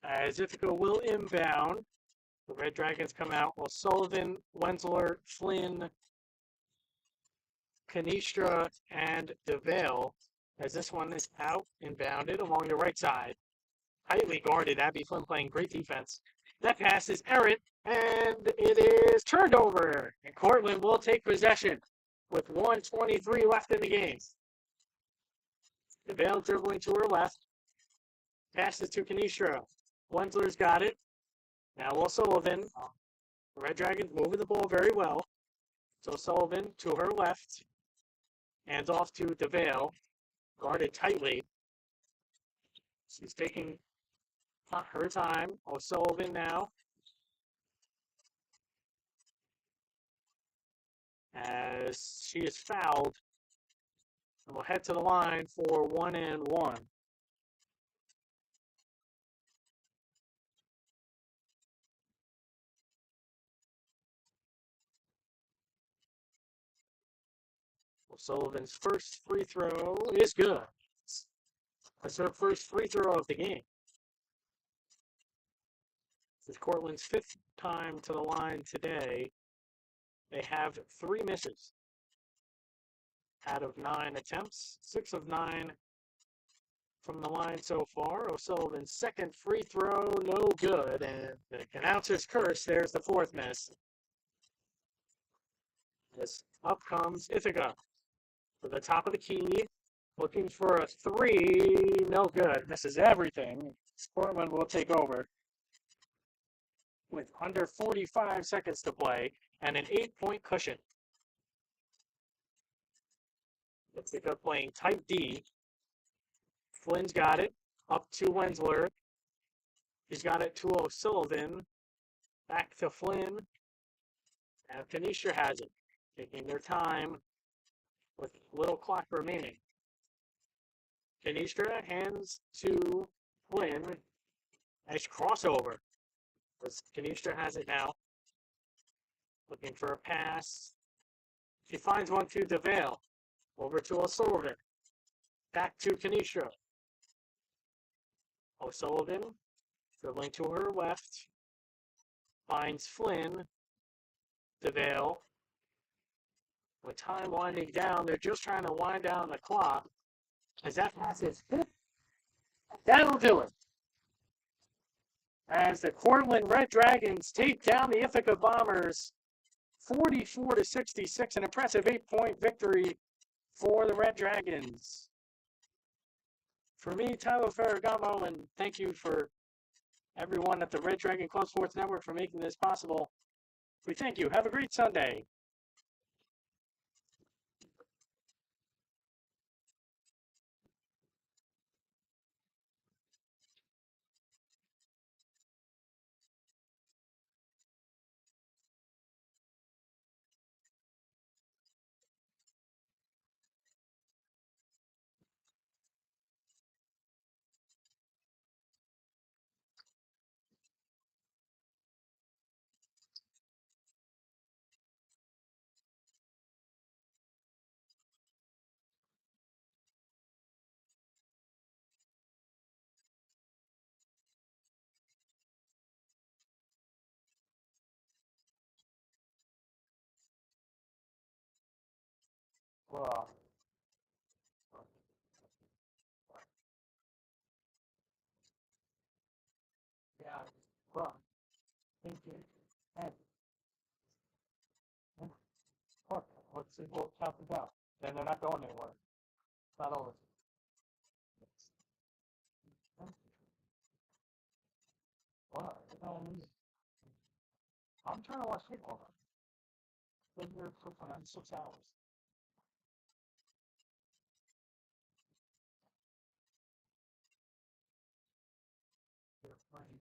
As Ithaca will inbound, the Red Dragons come out. O'Sullivan, Wensler, Flynn, Canistra, and DeVale. As this one is out inbounded along the right side. Tightly guarded. Abby Flynn playing great defense. That pass is errant, and it is turned over. And Cortland will take possession with 1:23 left in the game. DeVale dribbling to her left. Passes to Canistra. Wensler's got it. Now O'Sullivan. The Red Dragons moving the ball very well. So Sullivan to her left. Hands off to DeVale. Guarded tightly. She's taking her time. O'Sullivan now. As she is fouled. And we'll head to the line for 1 and 1. Sullivan's first free throw is good. That's her first free throw of the game. This is Cortland's 5th time to the line today. They have 3 misses out of 9 attempts. 6 of 9 from the line so far. O'Sullivan's second free throw, no good. And the announcer's curse, there's the 4th miss. As up comes Ithaca. To the top of the key, looking for a 3, no good. Misses everything. Portland will take over with under 45 seconds to play and an 8-point cushion. Ithaca playing tight D. Flynn's got it, up to Wensler. He's got it to O'Sullivan. Back to Flynn. Now Kanisha has it. Taking their time with little clock remaining. Kanisha hands to Flynn. Nice crossover. Kanisha has it now. Looking for a pass. She finds one to DeVale. Over to O'Sullivan. Back to Kanisha. O'Sullivan dribbling to her left. Finds Flynn. DeVale. With time winding down, they're just trying to wind down the clock. As that passes, that'll do it. As the Cortland Red Dragons take down the Ithaca Bombers 44-66, an impressive 8-point victory for the Red Dragons. For me, Tyler Ferragamo, and thank you for everyone at the Red Dragon Club Sports Network for making this possible. We thank you. Have a great Sunday. Well, yeah, well, thank you. And, look, let's see what count it out. Then they're not going anywhere. Not over. Well, I'm trying to watch football. Been here for 6 hours. They're playing.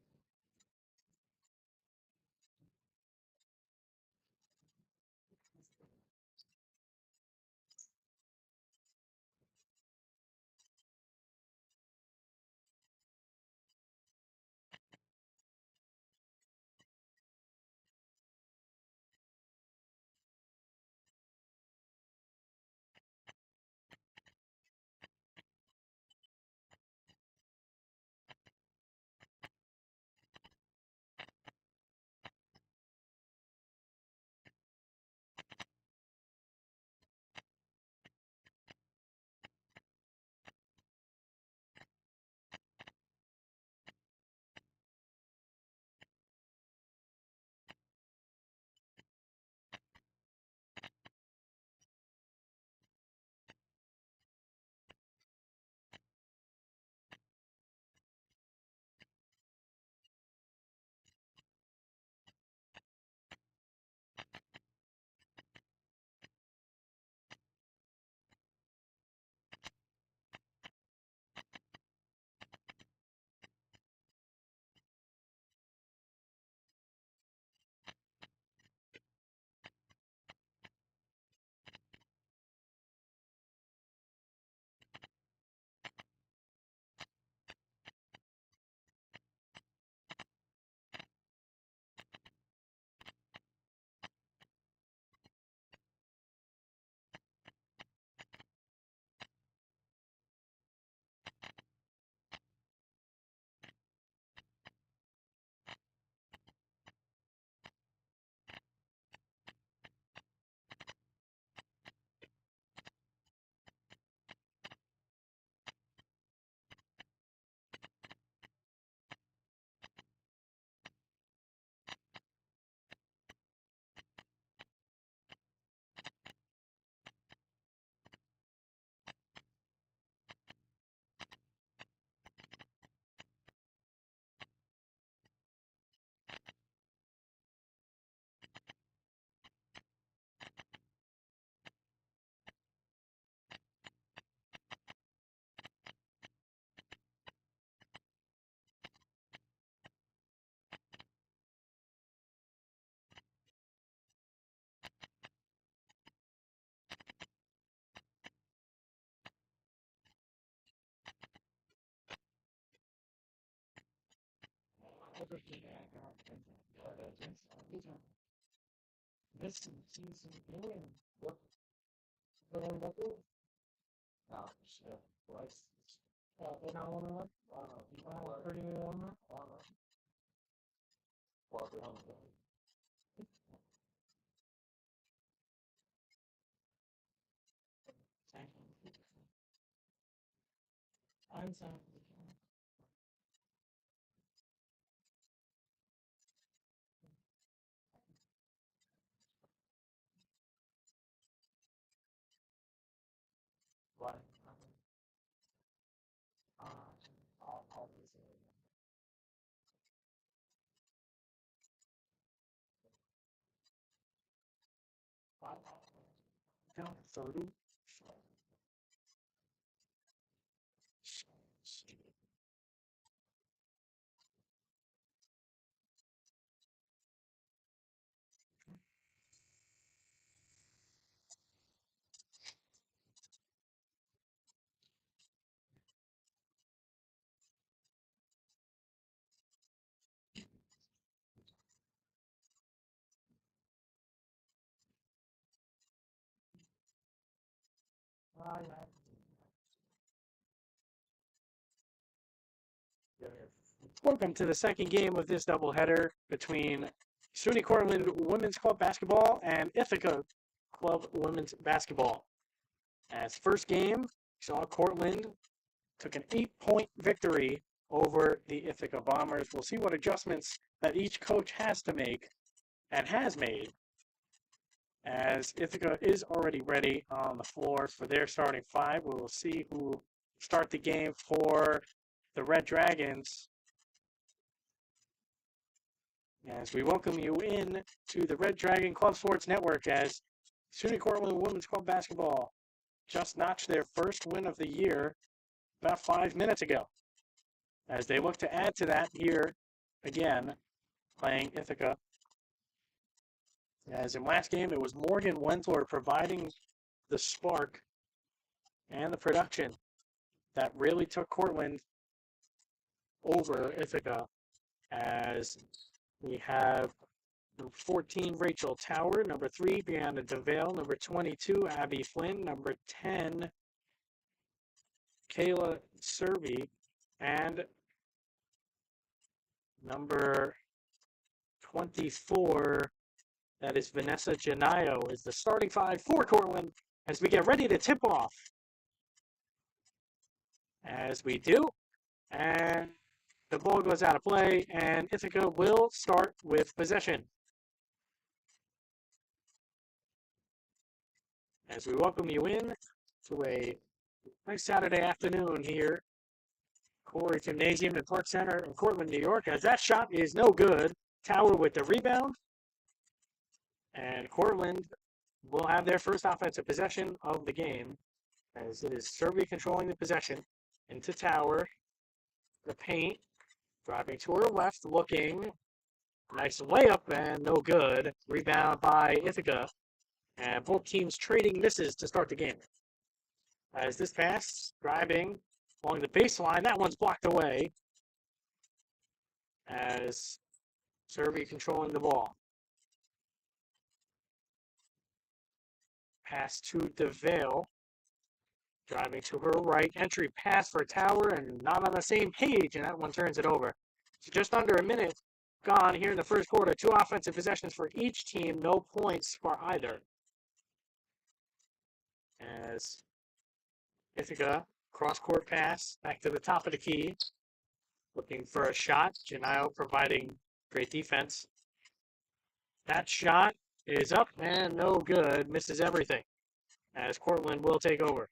Welcome to the second game of this doubleheader between SUNY Cortland Women's Club Basketball and Ithaca Club Women's Basketball. As first game, saw Cortland took an 8-point victory over the Ithaca Bombers. We'll see what adjustments that each coach has to make and has made, as Ithaca is already ready on the floor for their starting five. We will see who start the game for the Red Dragons, as we welcome you in to the Red Dragon Club Sports Network, as SUNY Cortland Women's Club Basketball just notched their first win of the year about 5 minutes ago, as they look to add to that here again, playing Ithaca. As in last game, it was Morgan Wentler providing the spark and the production that really took Cortland over Ithaca, as we have number 14, Rachel Tower, number 3, Brianna DeVale, number 22, Abby Flynn, number 10, Kayla Servey, and number 24, that is Vanessa Genayo, is the starting five for Cortland as we get ready to tip off. As we do, and the ball goes out of play, and Ithaca will start with possession. As we welcome you in to a nice Saturday afternoon here, Corey Gymnasium and Park Center in Cortland, New York, as that shot is no good. Tower with the rebound, and Cortland will have their first offensive possession of the game, as it is Servey controlling the possession into Tower. The paint, driving to her left, looking. Nice layup and no good. Rebound by Ithaca. And both teams trading misses to start the game. As this pass, driving along the baseline, that one's blocked away. As Servey controlling the ball. Pass to DeVale. Driving to her right, entry pass for Tower, and not on the same page, and that one turns it over. So just under a minute gone here in the first quarter. 2 offensive possessions for each team, no points for either. As Ithaca, cross-court pass, back to the top of the key, looking for a shot. Genayo providing great defense. That shot is up and no good, misses everything, as Cortland will take over.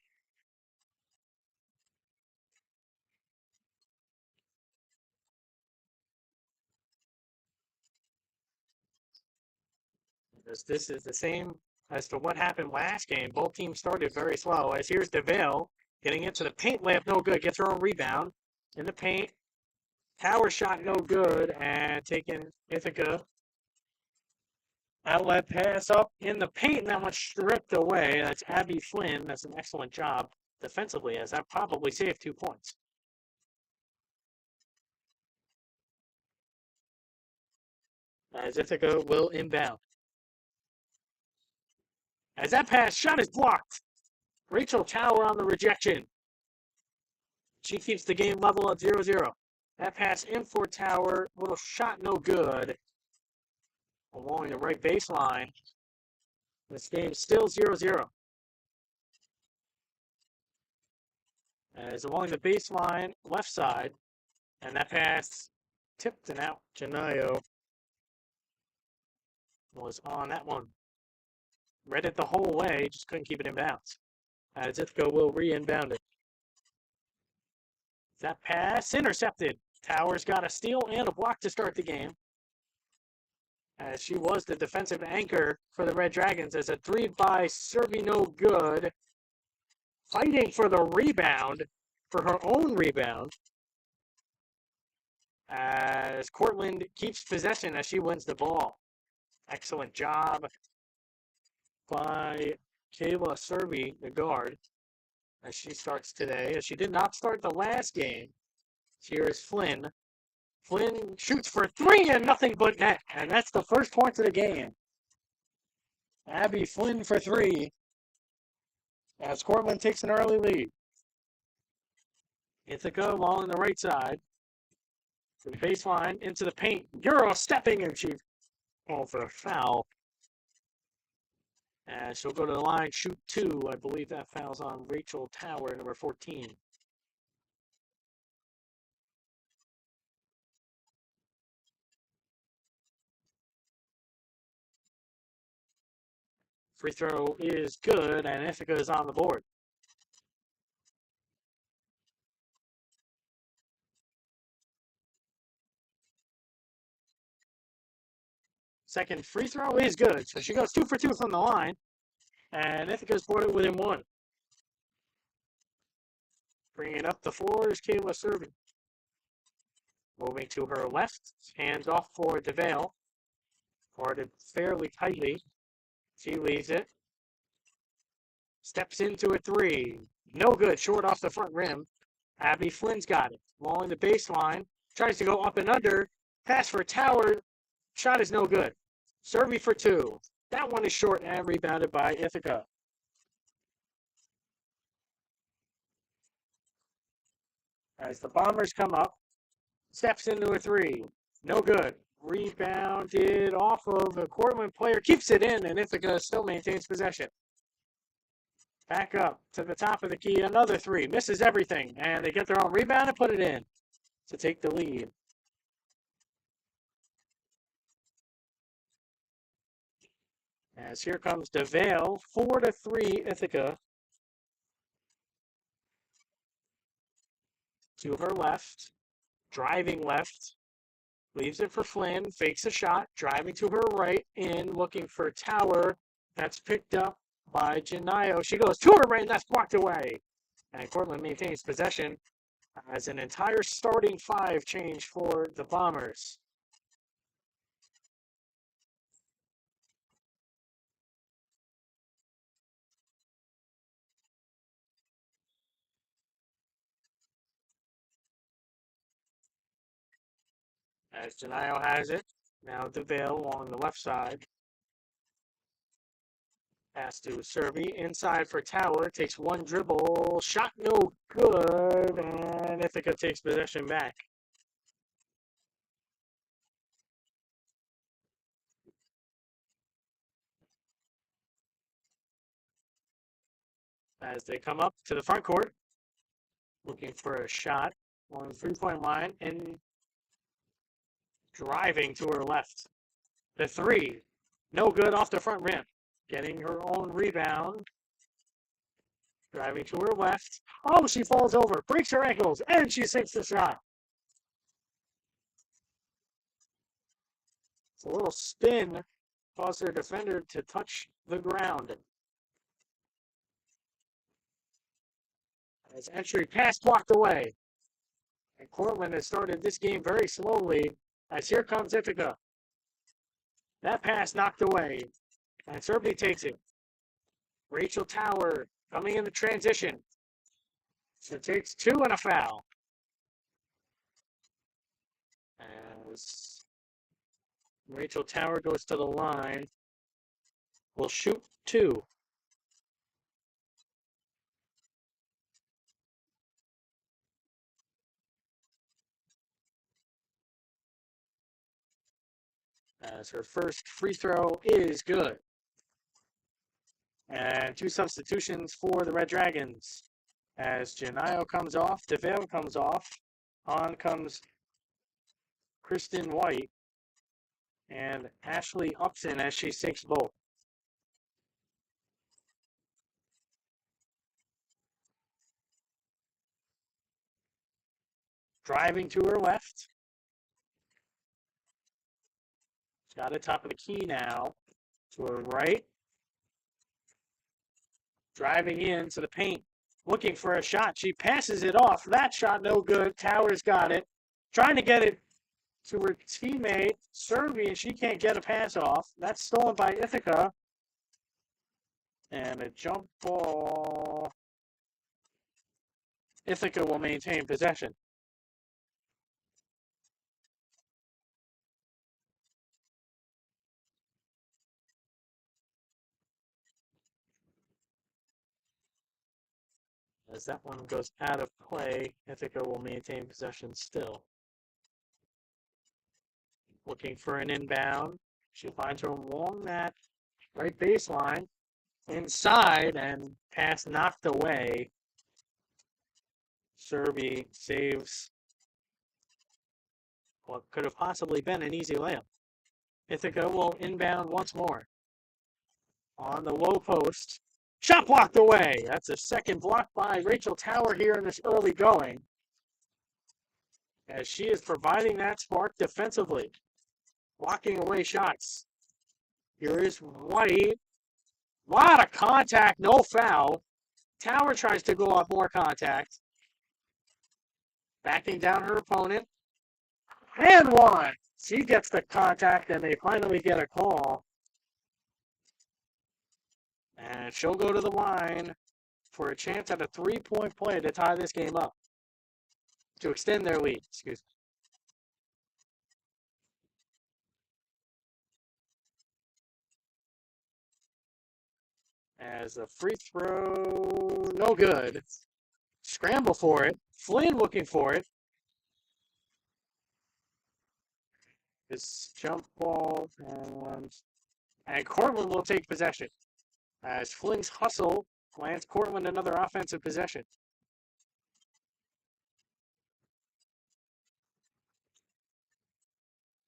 This is the same as to what happened last game. Both teams started very slow, as here's DeVale getting into the paint, layup no good, gets her own rebound in the paint. Tower shot no good, and taking Ithaca. Outlet pass up in the paint, and that one stripped away. That's Abby Flynn. That's an excellent job defensively, as that probably saved 2 points. as Ithaca will inbound. As that pass shot is blocked, Rachel Tower on the rejection. She keeps the game level at 0-0. That pass in for Tower, little shot no good. Along the right baseline. This game still 0-0. As along the baseline, left side, and that pass tipped and out. Janayo was on that one. Read it the whole way, just couldn't keep it in bounds. As Ithaca will re-inbound it. That pass intercepted. Towers got a steal and a block to start the game. As she was the defensive anchor for the Red Dragons as a 3 by Serby no good. Fighting for the rebound, for her own rebound. As Cortland keeps possession as she wins the ball. Excellent job by Kayla Serby, the guard, as she starts today, as she did not start the last game. Here is Flynn. Flynn shoots for 3 and nothing but net, and that's the first points of the game. Abby Flynn for 3, as Cortland takes an early lead. Ithaca along the right side, to the baseline, into the paint. Euro stepping, and she called for a foul. And she'll go to the line, shoot 2. I believe that foul's on Rachel Tower, number 14. Free throw is good, and Ithaca is on the board. Second free throw is good, so she goes 2 for 2 from the line, and Ithaca's boarded within 1. Bringing up the floor is Kayla Serby. Moving to her left, hands off for DeVale. Guarded fairly tightly. She leaves it. Steps into a 3. No good, short off the front rim. Abby Flynn's got it. Along the baseline. Tries to go up and under. Pass for Tower. Shot is no good. Serby for 2. That one is short and rebounded by Ithaca. As the Bombers come up. Steps into a 3. No good. Rebounded off of the Cortland player. Keeps it in, and Ithaca still maintains possession. Back up to the top of the key. Another 3. Misses everything. And they get their own rebound and put it in to take the lead. As here comes DeVale. 4-3 Ithaca. To her left. Driving left. Leaves it for Flynn. Fakes a shot. Driving to her right. In. Looking for Tower. That's picked up by Janayo. She goes to her right, and that's blocked away. And Cortland maintains possession as an entire starting 5 change for the Bombers. As Janayo has it. Now DeVale along the left side. Pass to Serby. Inside for Tower. Takes one dribble. Shot no good. And Ithaca takes possession back. As they come up to the front court. Looking for a shot on the 3-point line. And driving to her left. The 3. No good off the front rim. Getting her own rebound. Driving to her left. Oh, she falls over. Breaks her ankles. And she sinks the shot. It's a little spin. Caused her defender to touch the ground. As entry pass blocked away. And Cortland has started this game very slowly. As here comes Ithaca. That pass knocked away. And Serby takes it. Rachel Tower coming into transition. She takes 2 and a foul. As Rachel Tower goes to the line. Will shoot 2. As her first free throw is good. And 2 substitutions for the Red Dragons. As Janio comes off, DeVale comes off. On comes Kristen White and Ashley Upson as she sinks both. Driving to her left. She's got it top of the key now. To her right. Driving into the paint. Looking for a shot. She passes it off. That shot no good. Towers got it. Trying to get it to her teammate, Serby, and she can't get a pass off. That's stolen by Ithaca. And a jump ball. Ithaca will maintain possession. As that one goes out of play, Ithaca will maintain possession still. Looking for an inbound. She finds her along that right baseline. Inside and pass knocked away. Serby saves what could have possibly been an easy layup. Ithaca will inbound once more. On the low post. Shot blocked away. That's a second block by Rachel Tower here in this early going. As she is providing that spark defensively. Blocking away shots. Here is White. Lot of contact, no foul. Tower tries to go off more contact. Backing down her opponent. And one. She gets the contact and they finally get a call. And she'll go to the line for a chance at a 3-point play to tie this game up. To extend their lead, excuse me. As a free throw, no good. Scramble for it. Flynn looking for it. This jump ball, and Cortland will take possession. As Flynn's hustle lands Cortland another offensive possession.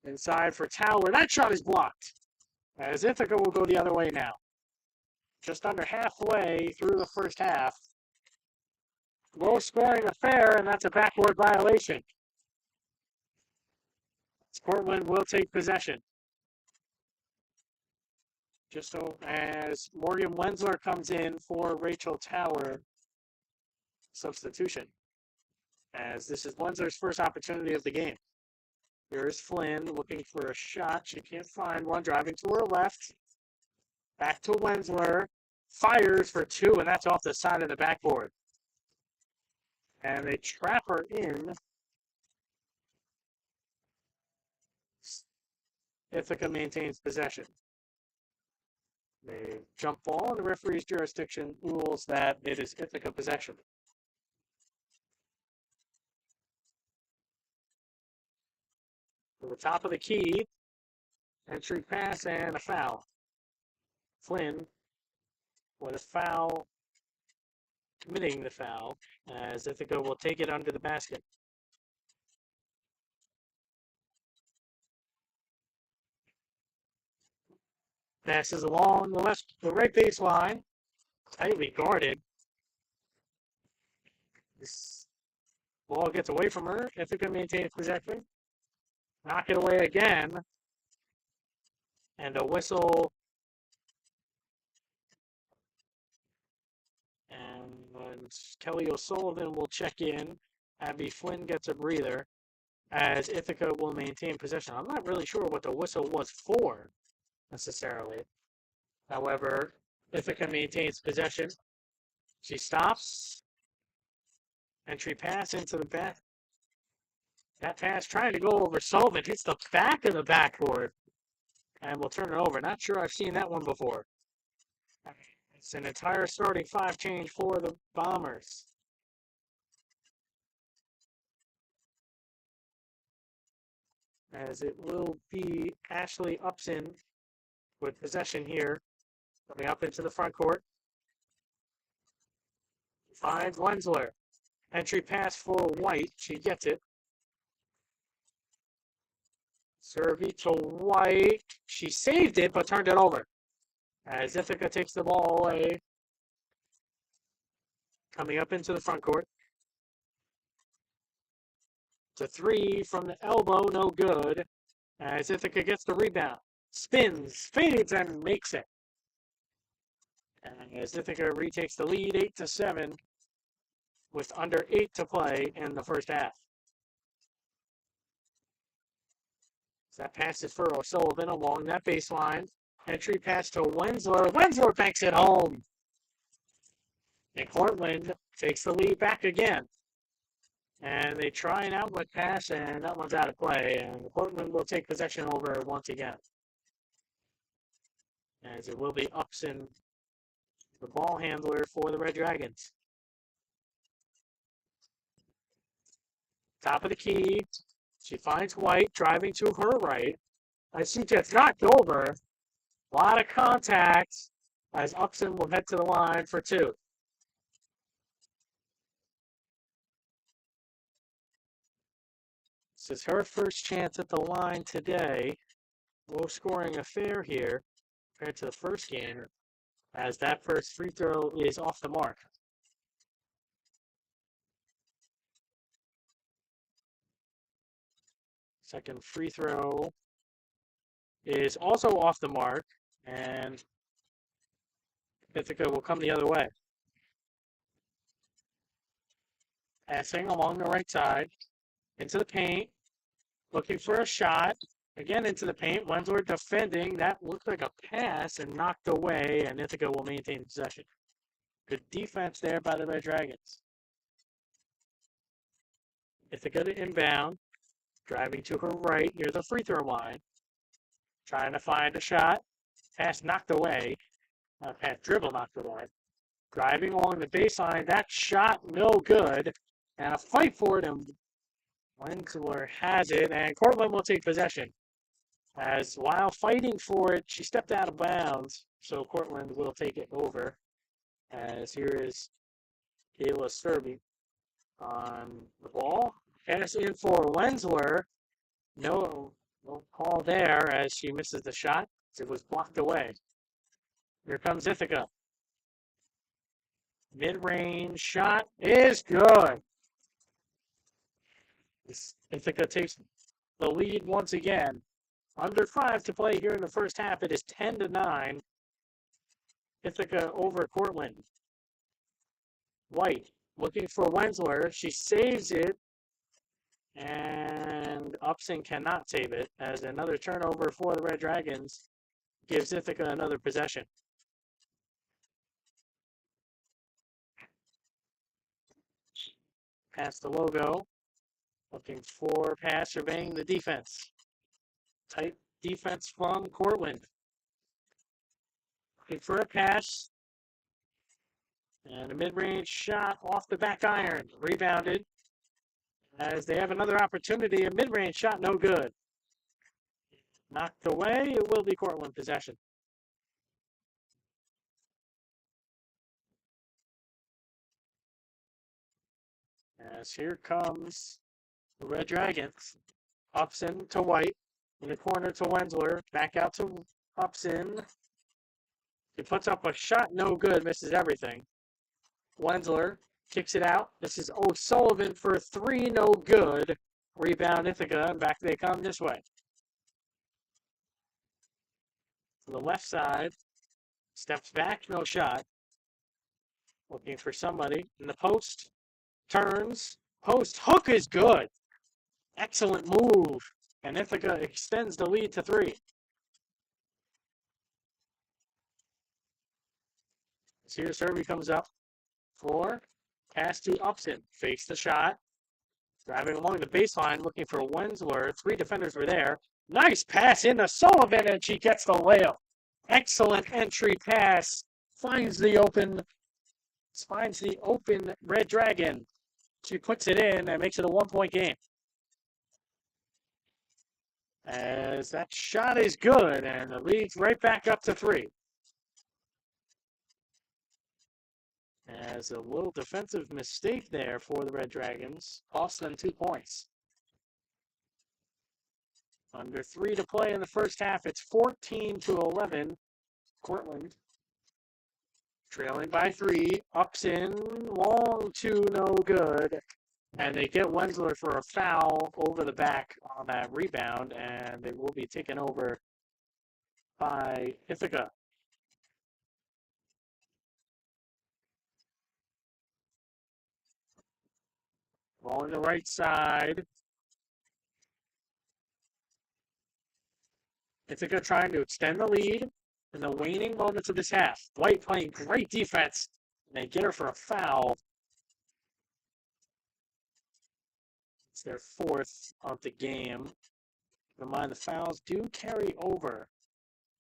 Inside for Tower. That shot is blocked. As Ithaca will go the other way now. Just under halfway through the first half. Low scoring affair, and that's a backboard violation. Cortland will take possession. Just so as Morgan Wensler comes in for Rachel Tower substitution. As this is Wensler's first opportunity of the game. Here's Flynn looking for a shot. She can't find one. Driving to her left. Back to Wensler. Fires for 2, and that's off the side of the backboard. And they trap her in. Ithaca maintains possession. They jump ball, and the referee's jurisdiction rules that it is Ithaca possession. To the top of the key, entry pass and a foul. Flynn with a foul, committing the foul, as Ithaca will take it under the basket. Passes along the right baseline, tightly guarded. This ball gets away from her. Ithaca maintains possession. Knock it away again. And a whistle. And Kelly O'Sullivan will check in. Abby Flynn gets a breather as Ithaca will maintain possession. I'm not really sure what the whistle was for necessarily. However, Ithaca maintains possession. She stops. Entry pass into the back. That pass trying to go over Sullivan hits the back of the backboard. And we'll turn it over. Not sure I've seen that one before. It's an entire starting five change for the Bombers. As it will be Ashley Upson with possession here. Coming up into the front court. Finds Wensler. Entry pass for White. She gets it. Servey to White. She saved it, but turned it over. As Ithaca takes the ball away. Coming up into the front court. To three from the elbow, no good. As Ithaca gets the rebound. Spins, fades, and makes it. And as Ithaca retakes the lead 8-7 with under 8 to play in the first half. So that passes for O'Sullivan along that baseline. Entry pass to Wensler. Wensler banks it home. And Cortland takes the lead back again. And they try an outlet pass, and that one's out of play. And Portland will take possession over once again. As it will be Upson, the ball handler for the Red Dragons. Top of the key. She finds White driving to her right. As she gets knocked over. A lot of contact. As Upson will head to the line for two. This is her first chance at the line today. Low scoring affair here compared to the first game, as that first free throw is off the mark. Second free throw is also off the mark, and Ithaca will come the other way. Passing along the right side, into the paint, looking for a shot. Again into the paint. Wensler defending. That looked like a pass and knocked away, and Ithaca will maintain possession. Good defense there by the Red Dragons. Ithaca to inbound. Driving to her right near the free throw line. Trying to find a shot. Pass knocked away. Pass dribble knocked away. Driving along the baseline. That shot no good. And a fight for it, and Wensler has it, and Cortland will take possession. As while fighting for it, she stepped out of bounds, so Cortland will take it over. As here is Kayla Serby on the ball. Pass in for Wensler. No call there as she misses the shot. It was blocked away. Here comes Ithaca. Mid-range shot is good. Ithaca takes the lead once again. Under 5 to play here in the first half. It is 10-9. Ithaca over Cortland. White looking for Wensler. She saves it. And Upson cannot save it, as another turnover for the Red Dragons gives Ithaca another possession. Past the logo. Looking for pass, surveying the defense. Tight defense from Cortland. Looking for a pass. And a mid-range shot off the back iron. Rebounded. As they have another opportunity, a mid-range shot, no good. Knocked away, it will be Cortland possession. As here comes the Red Dragons. Upson to White. In the corner to Wensler. Back out to Upson. He puts up a shot, no good, misses everything. Wensler kicks it out. This is O'Sullivan for 3, no good. Rebound Ithaca, and back they come this way. To the left side. Steps back, no shot. Looking for somebody in the post. Turns. Post hook is good. Excellent move. And Ithaca extends the lead to 3. So here Serby comes up. 4. Pass to Upson. Fakes the shot. Driving along the baseline, looking for Wensler. 3 defenders were there. Nice pass into Sullivan, and she gets the layup. Excellent entry pass. Finds the open Red Dragon. She puts it in and makes it a 1-point game. As that shot is good, and the lead's right back up to 3. As a little defensive mistake there for the Red Dragons cost them 2 points. Under 3 to play in the first half. It's 14-11. Cortland trailing by 3. Ups in, long 2, no good. And they get Wensler for a foul over the back on that rebound, and it will be taken over by Ithaca. Ball on the right side. Ithaca trying to extend the lead in the waning moments of this half. White playing great defense. And they get her for a foul. It's their 4th of the game. Keep in mind, the fouls do carry over.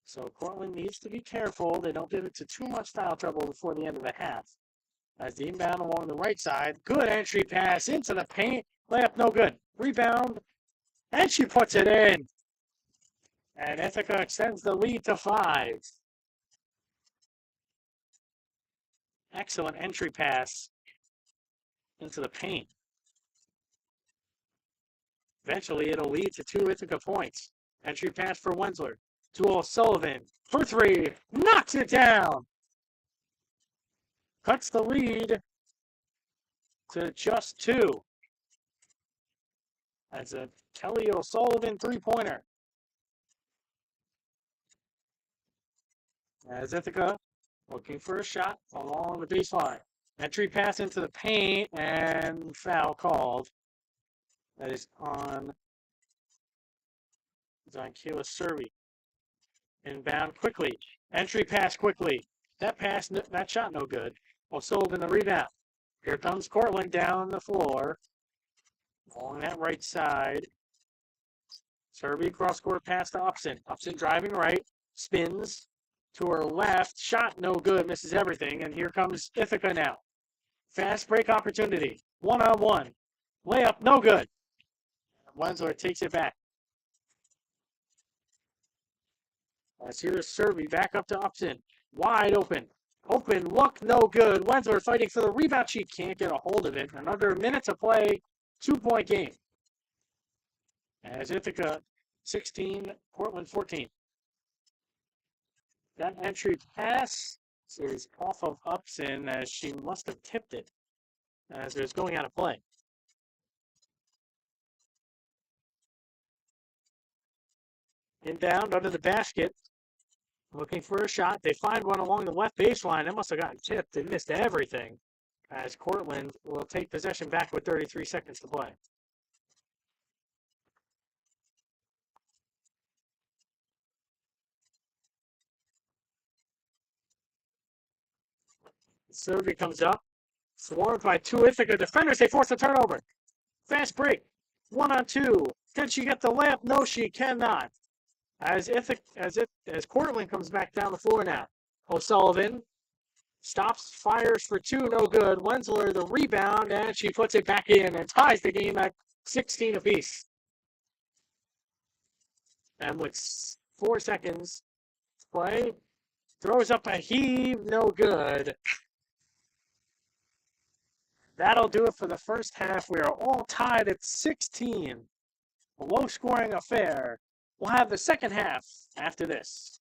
So Cortland needs to be careful. They don't get into too much foul trouble before the end of the half. As the inbound along the right side. Good entry pass into the paint. Layup no good. Rebound. And she puts it in. And Ithaca extends the lead to 5. Excellent entry pass into the paint. Eventually, it'll lead to 2 Ithaca points. Entry pass for Wensler. To O'Sullivan. For 3. Knocks it down. Cuts the lead to just 2. That's a Kelly O'Sullivan 3-pointer. As Ithaca looking for a shot along the baseline. Entry pass into the paint and foul called. That is on Kayla Serby. Inbound quickly. Entry pass quickly. That shot no good. O'Sullivan the rebound. Here comes Cortland down the floor. Along that right side. Serby cross court pass to Upson. Upson driving right. Spins to her left. Shot no good. Misses everything. And here comes Ithaca now. Fast break opportunity. 1-on-1. Layup no good. Wensler takes it back. As here's Serby back up to Upson. Wide open. Open look, no good. Wensler fighting for the rebound. She can't get a hold of it. Another minute to play. 2-point game. As Ithaca 16, Cortland 14. That entry pass is off of Upson as she must have tipped it as it was going out of play. Inbound under the basket. Looking for a shot. They find one along the left baseline. It must have gotten tipped. They missed everything. As Cortland will take possession back with 33 seconds to play. Serby comes up. Swarmed by 2 Ithaca defenders. They force a turnover. Fast break. 1-on-2. Can she get the layup? No, she cannot. As Cortland comes back down the floor now. O'Sullivan stops, fires for 2, no good. Wensler the rebound, and she puts it back in and ties the game at 16 apiece. And with 4 seconds to play, throws up a heave, no good. That'll do it for the first half. We are all tied at 16. A low-scoring affair. We'll have the second half after this.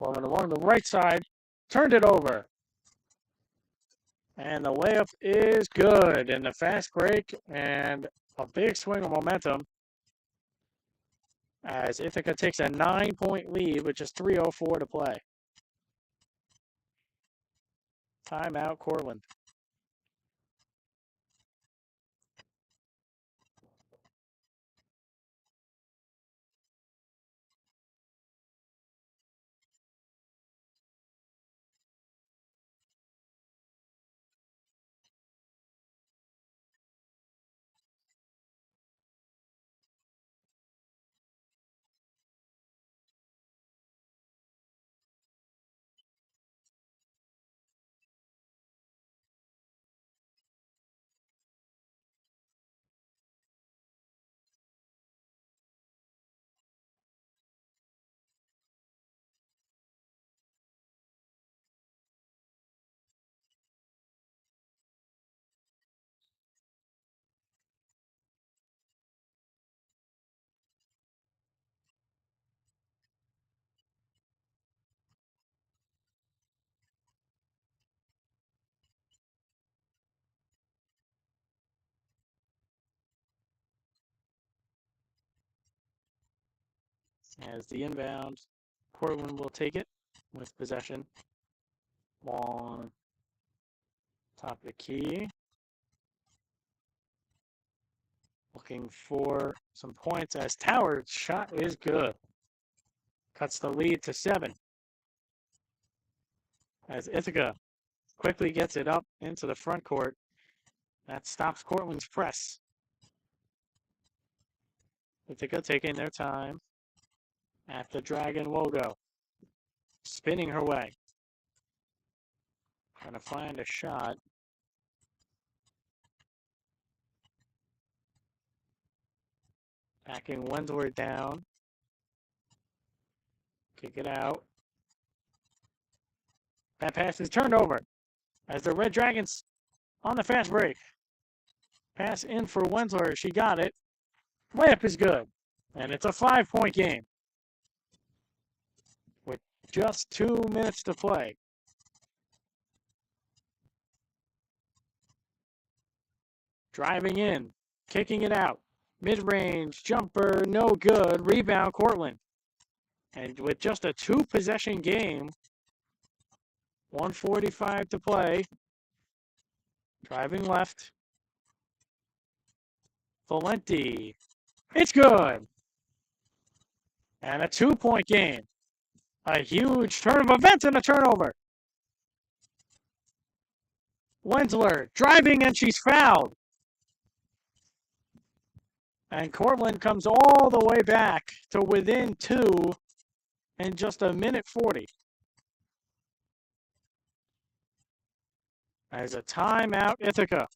Corwin along the right side, turned it over. And the layup is good. And the fast break and a big swing of momentum as Ithaca takes a 9-point lead with just 3:04 to play. Timeout, Cortland. As the inbound, Portland will take it with possession. Long top of the key. Looking for some points as Tower's shot is good. Cuts the lead to 7. As Ithaca quickly gets it up into the front court. That stops Cortland's press. Ithaca taking their time at the Dragon logo. Spinning her way. Trying to find a shot. Backing Wendler down. Kick it out. That pass is turned over as the Red Dragons on the fast break. Pass in for Wendler. She got it. Layup is good. And it's a 5-point game with just 2 minutes to play. Driving in. Kicking it out. Mid-range. Jumper. No good. Rebound Cortland. And with just a 2-possession game, 1:45 to play. Driving left. Valenti. It's good. And a 2-point game. A huge turn of events and a turnover. Wendler driving and she's fouled. And Cortland comes all the way back to within 2 in just a minute 40. As a timeout, Ithaca.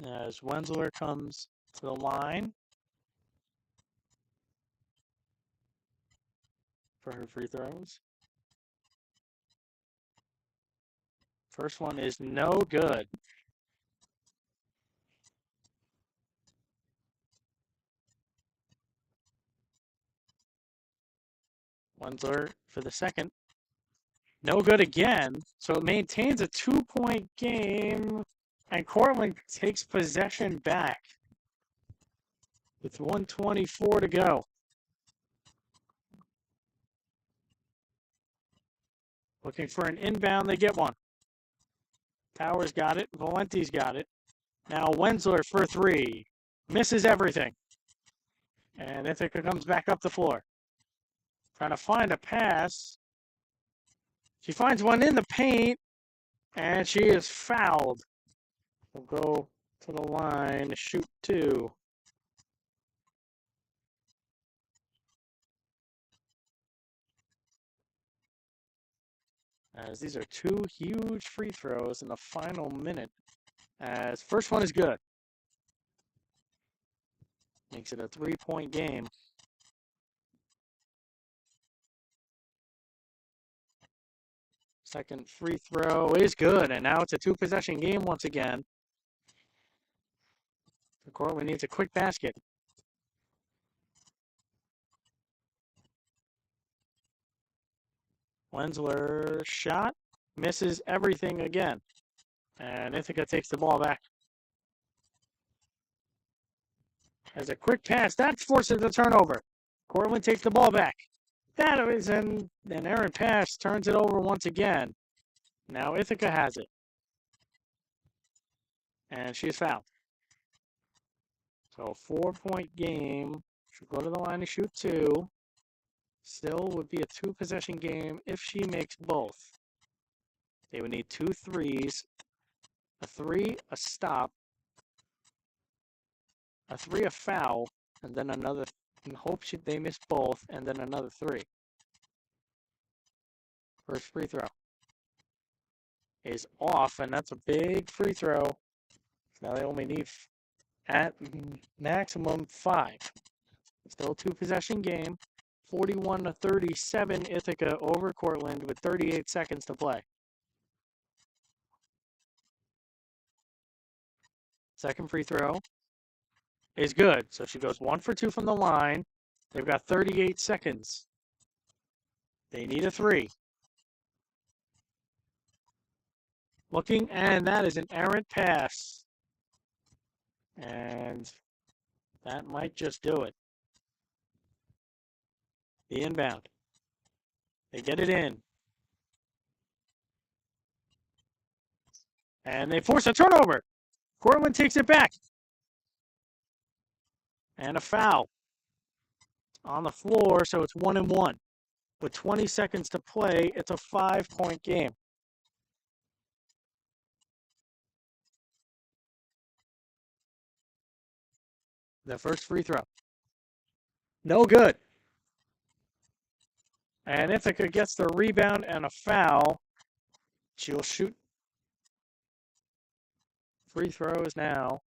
As Wendler comes to the line for her free throws. First one is no good. Wendler for the second. No good again. So it maintains a 2-point game And Cortland takes possession back with 1:24 to go. Looking for an inbound, they get one. Towers got it. Valenti's got it. Now Wensler for three. Misses everything. And Ithaca comes back up the floor. Trying to find a pass. She finds one in the paint, and she is fouled. We'll go to the line to shoot two. As these are two huge free throws in the final minute. As first one is good. Makes it a 3-point game. Second free throw is good, and now it's a two-possession game once again. The Cortland needs a quick basket. Wensler shot, misses everything again. And Ithaca takes the ball back. As a quick pass, that forces the turnover. Cortland takes the ball back. That is an errant pass, turns it over once again. Now Ithaca has it. And she's fouled. So 4-point game. She'll go to the line to shoot two. Still would be a two-possession game if she makes both. They would need 2 threes, a three, a stop, a three, a foul, and then another, and hope they miss both, and then another three. First free throw is off, and that's a big free throw. Now they only need at maximum 5. Still two-possession game. 41-37 Ithaca over Cortland with 38 seconds to play. Second free throw is good. So she goes 1 for 2 from the line. They've got 38 seconds. They need a three. Looking, and that is an errant pass. And that might just do it. The inbound. They get it in. And they force a turnover. Cortland takes it back. And a foul on the floor, so it's 1-1. With 20 seconds to play, it's a 5-point game. The first free throw. No good. And Ithaca gets the rebound and a foul. She'll shoot. Free throw is now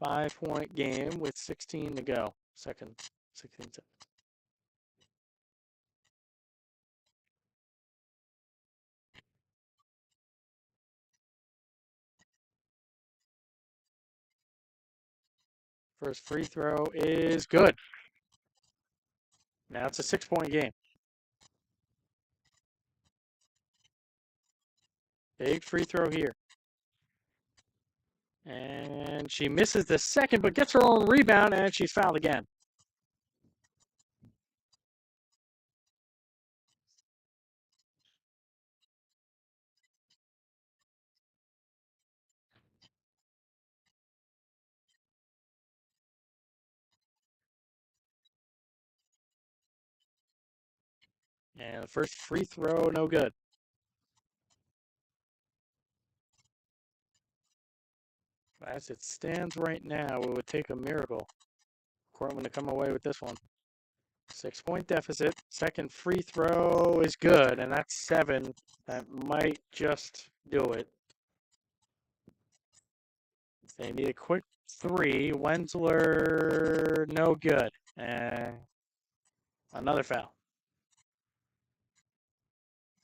5-point game with 16 to go. 16 seconds. First free throw is good. Now it's a 6-point game. Big free throw here. And she misses the second, but gets her own rebound, and she's fouled again. And the first free throw, no good. As it stands right now, it would take a miracle. Cortland to come away with this one. 6-point deficit. Second free throw is good, and that's 7. That might just do it. They need a quick 3. Wensler, no good. And another foul.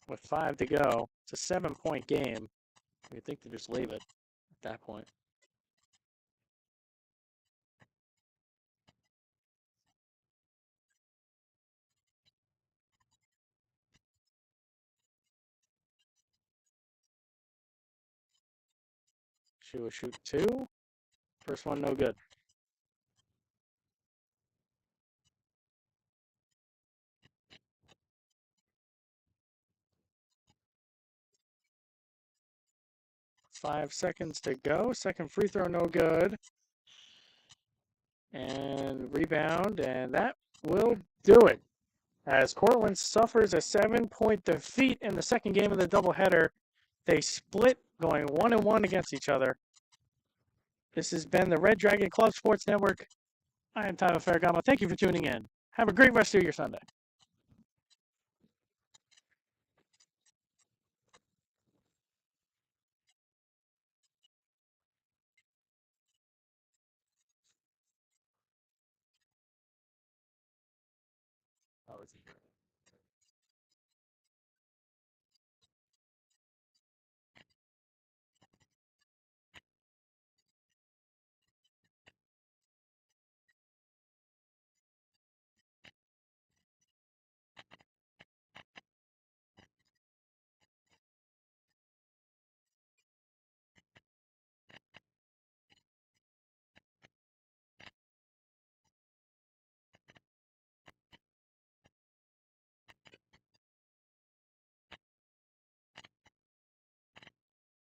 With 5 to go, it's a 7-point game. You'd think to just leave it at that point. She will shoot two. First one, no good. Five seconds to go. Second free throw, no good. And rebound, and that will do it. As Cortland suffers a 7-point defeat in the second game of the doubleheader, they split, going 1-1 against each other. This has been the Red Dragon Club Sports Network. I am Tyler Ferragamo. Thank you for tuning in. Have a great rest of your Sunday. Oh,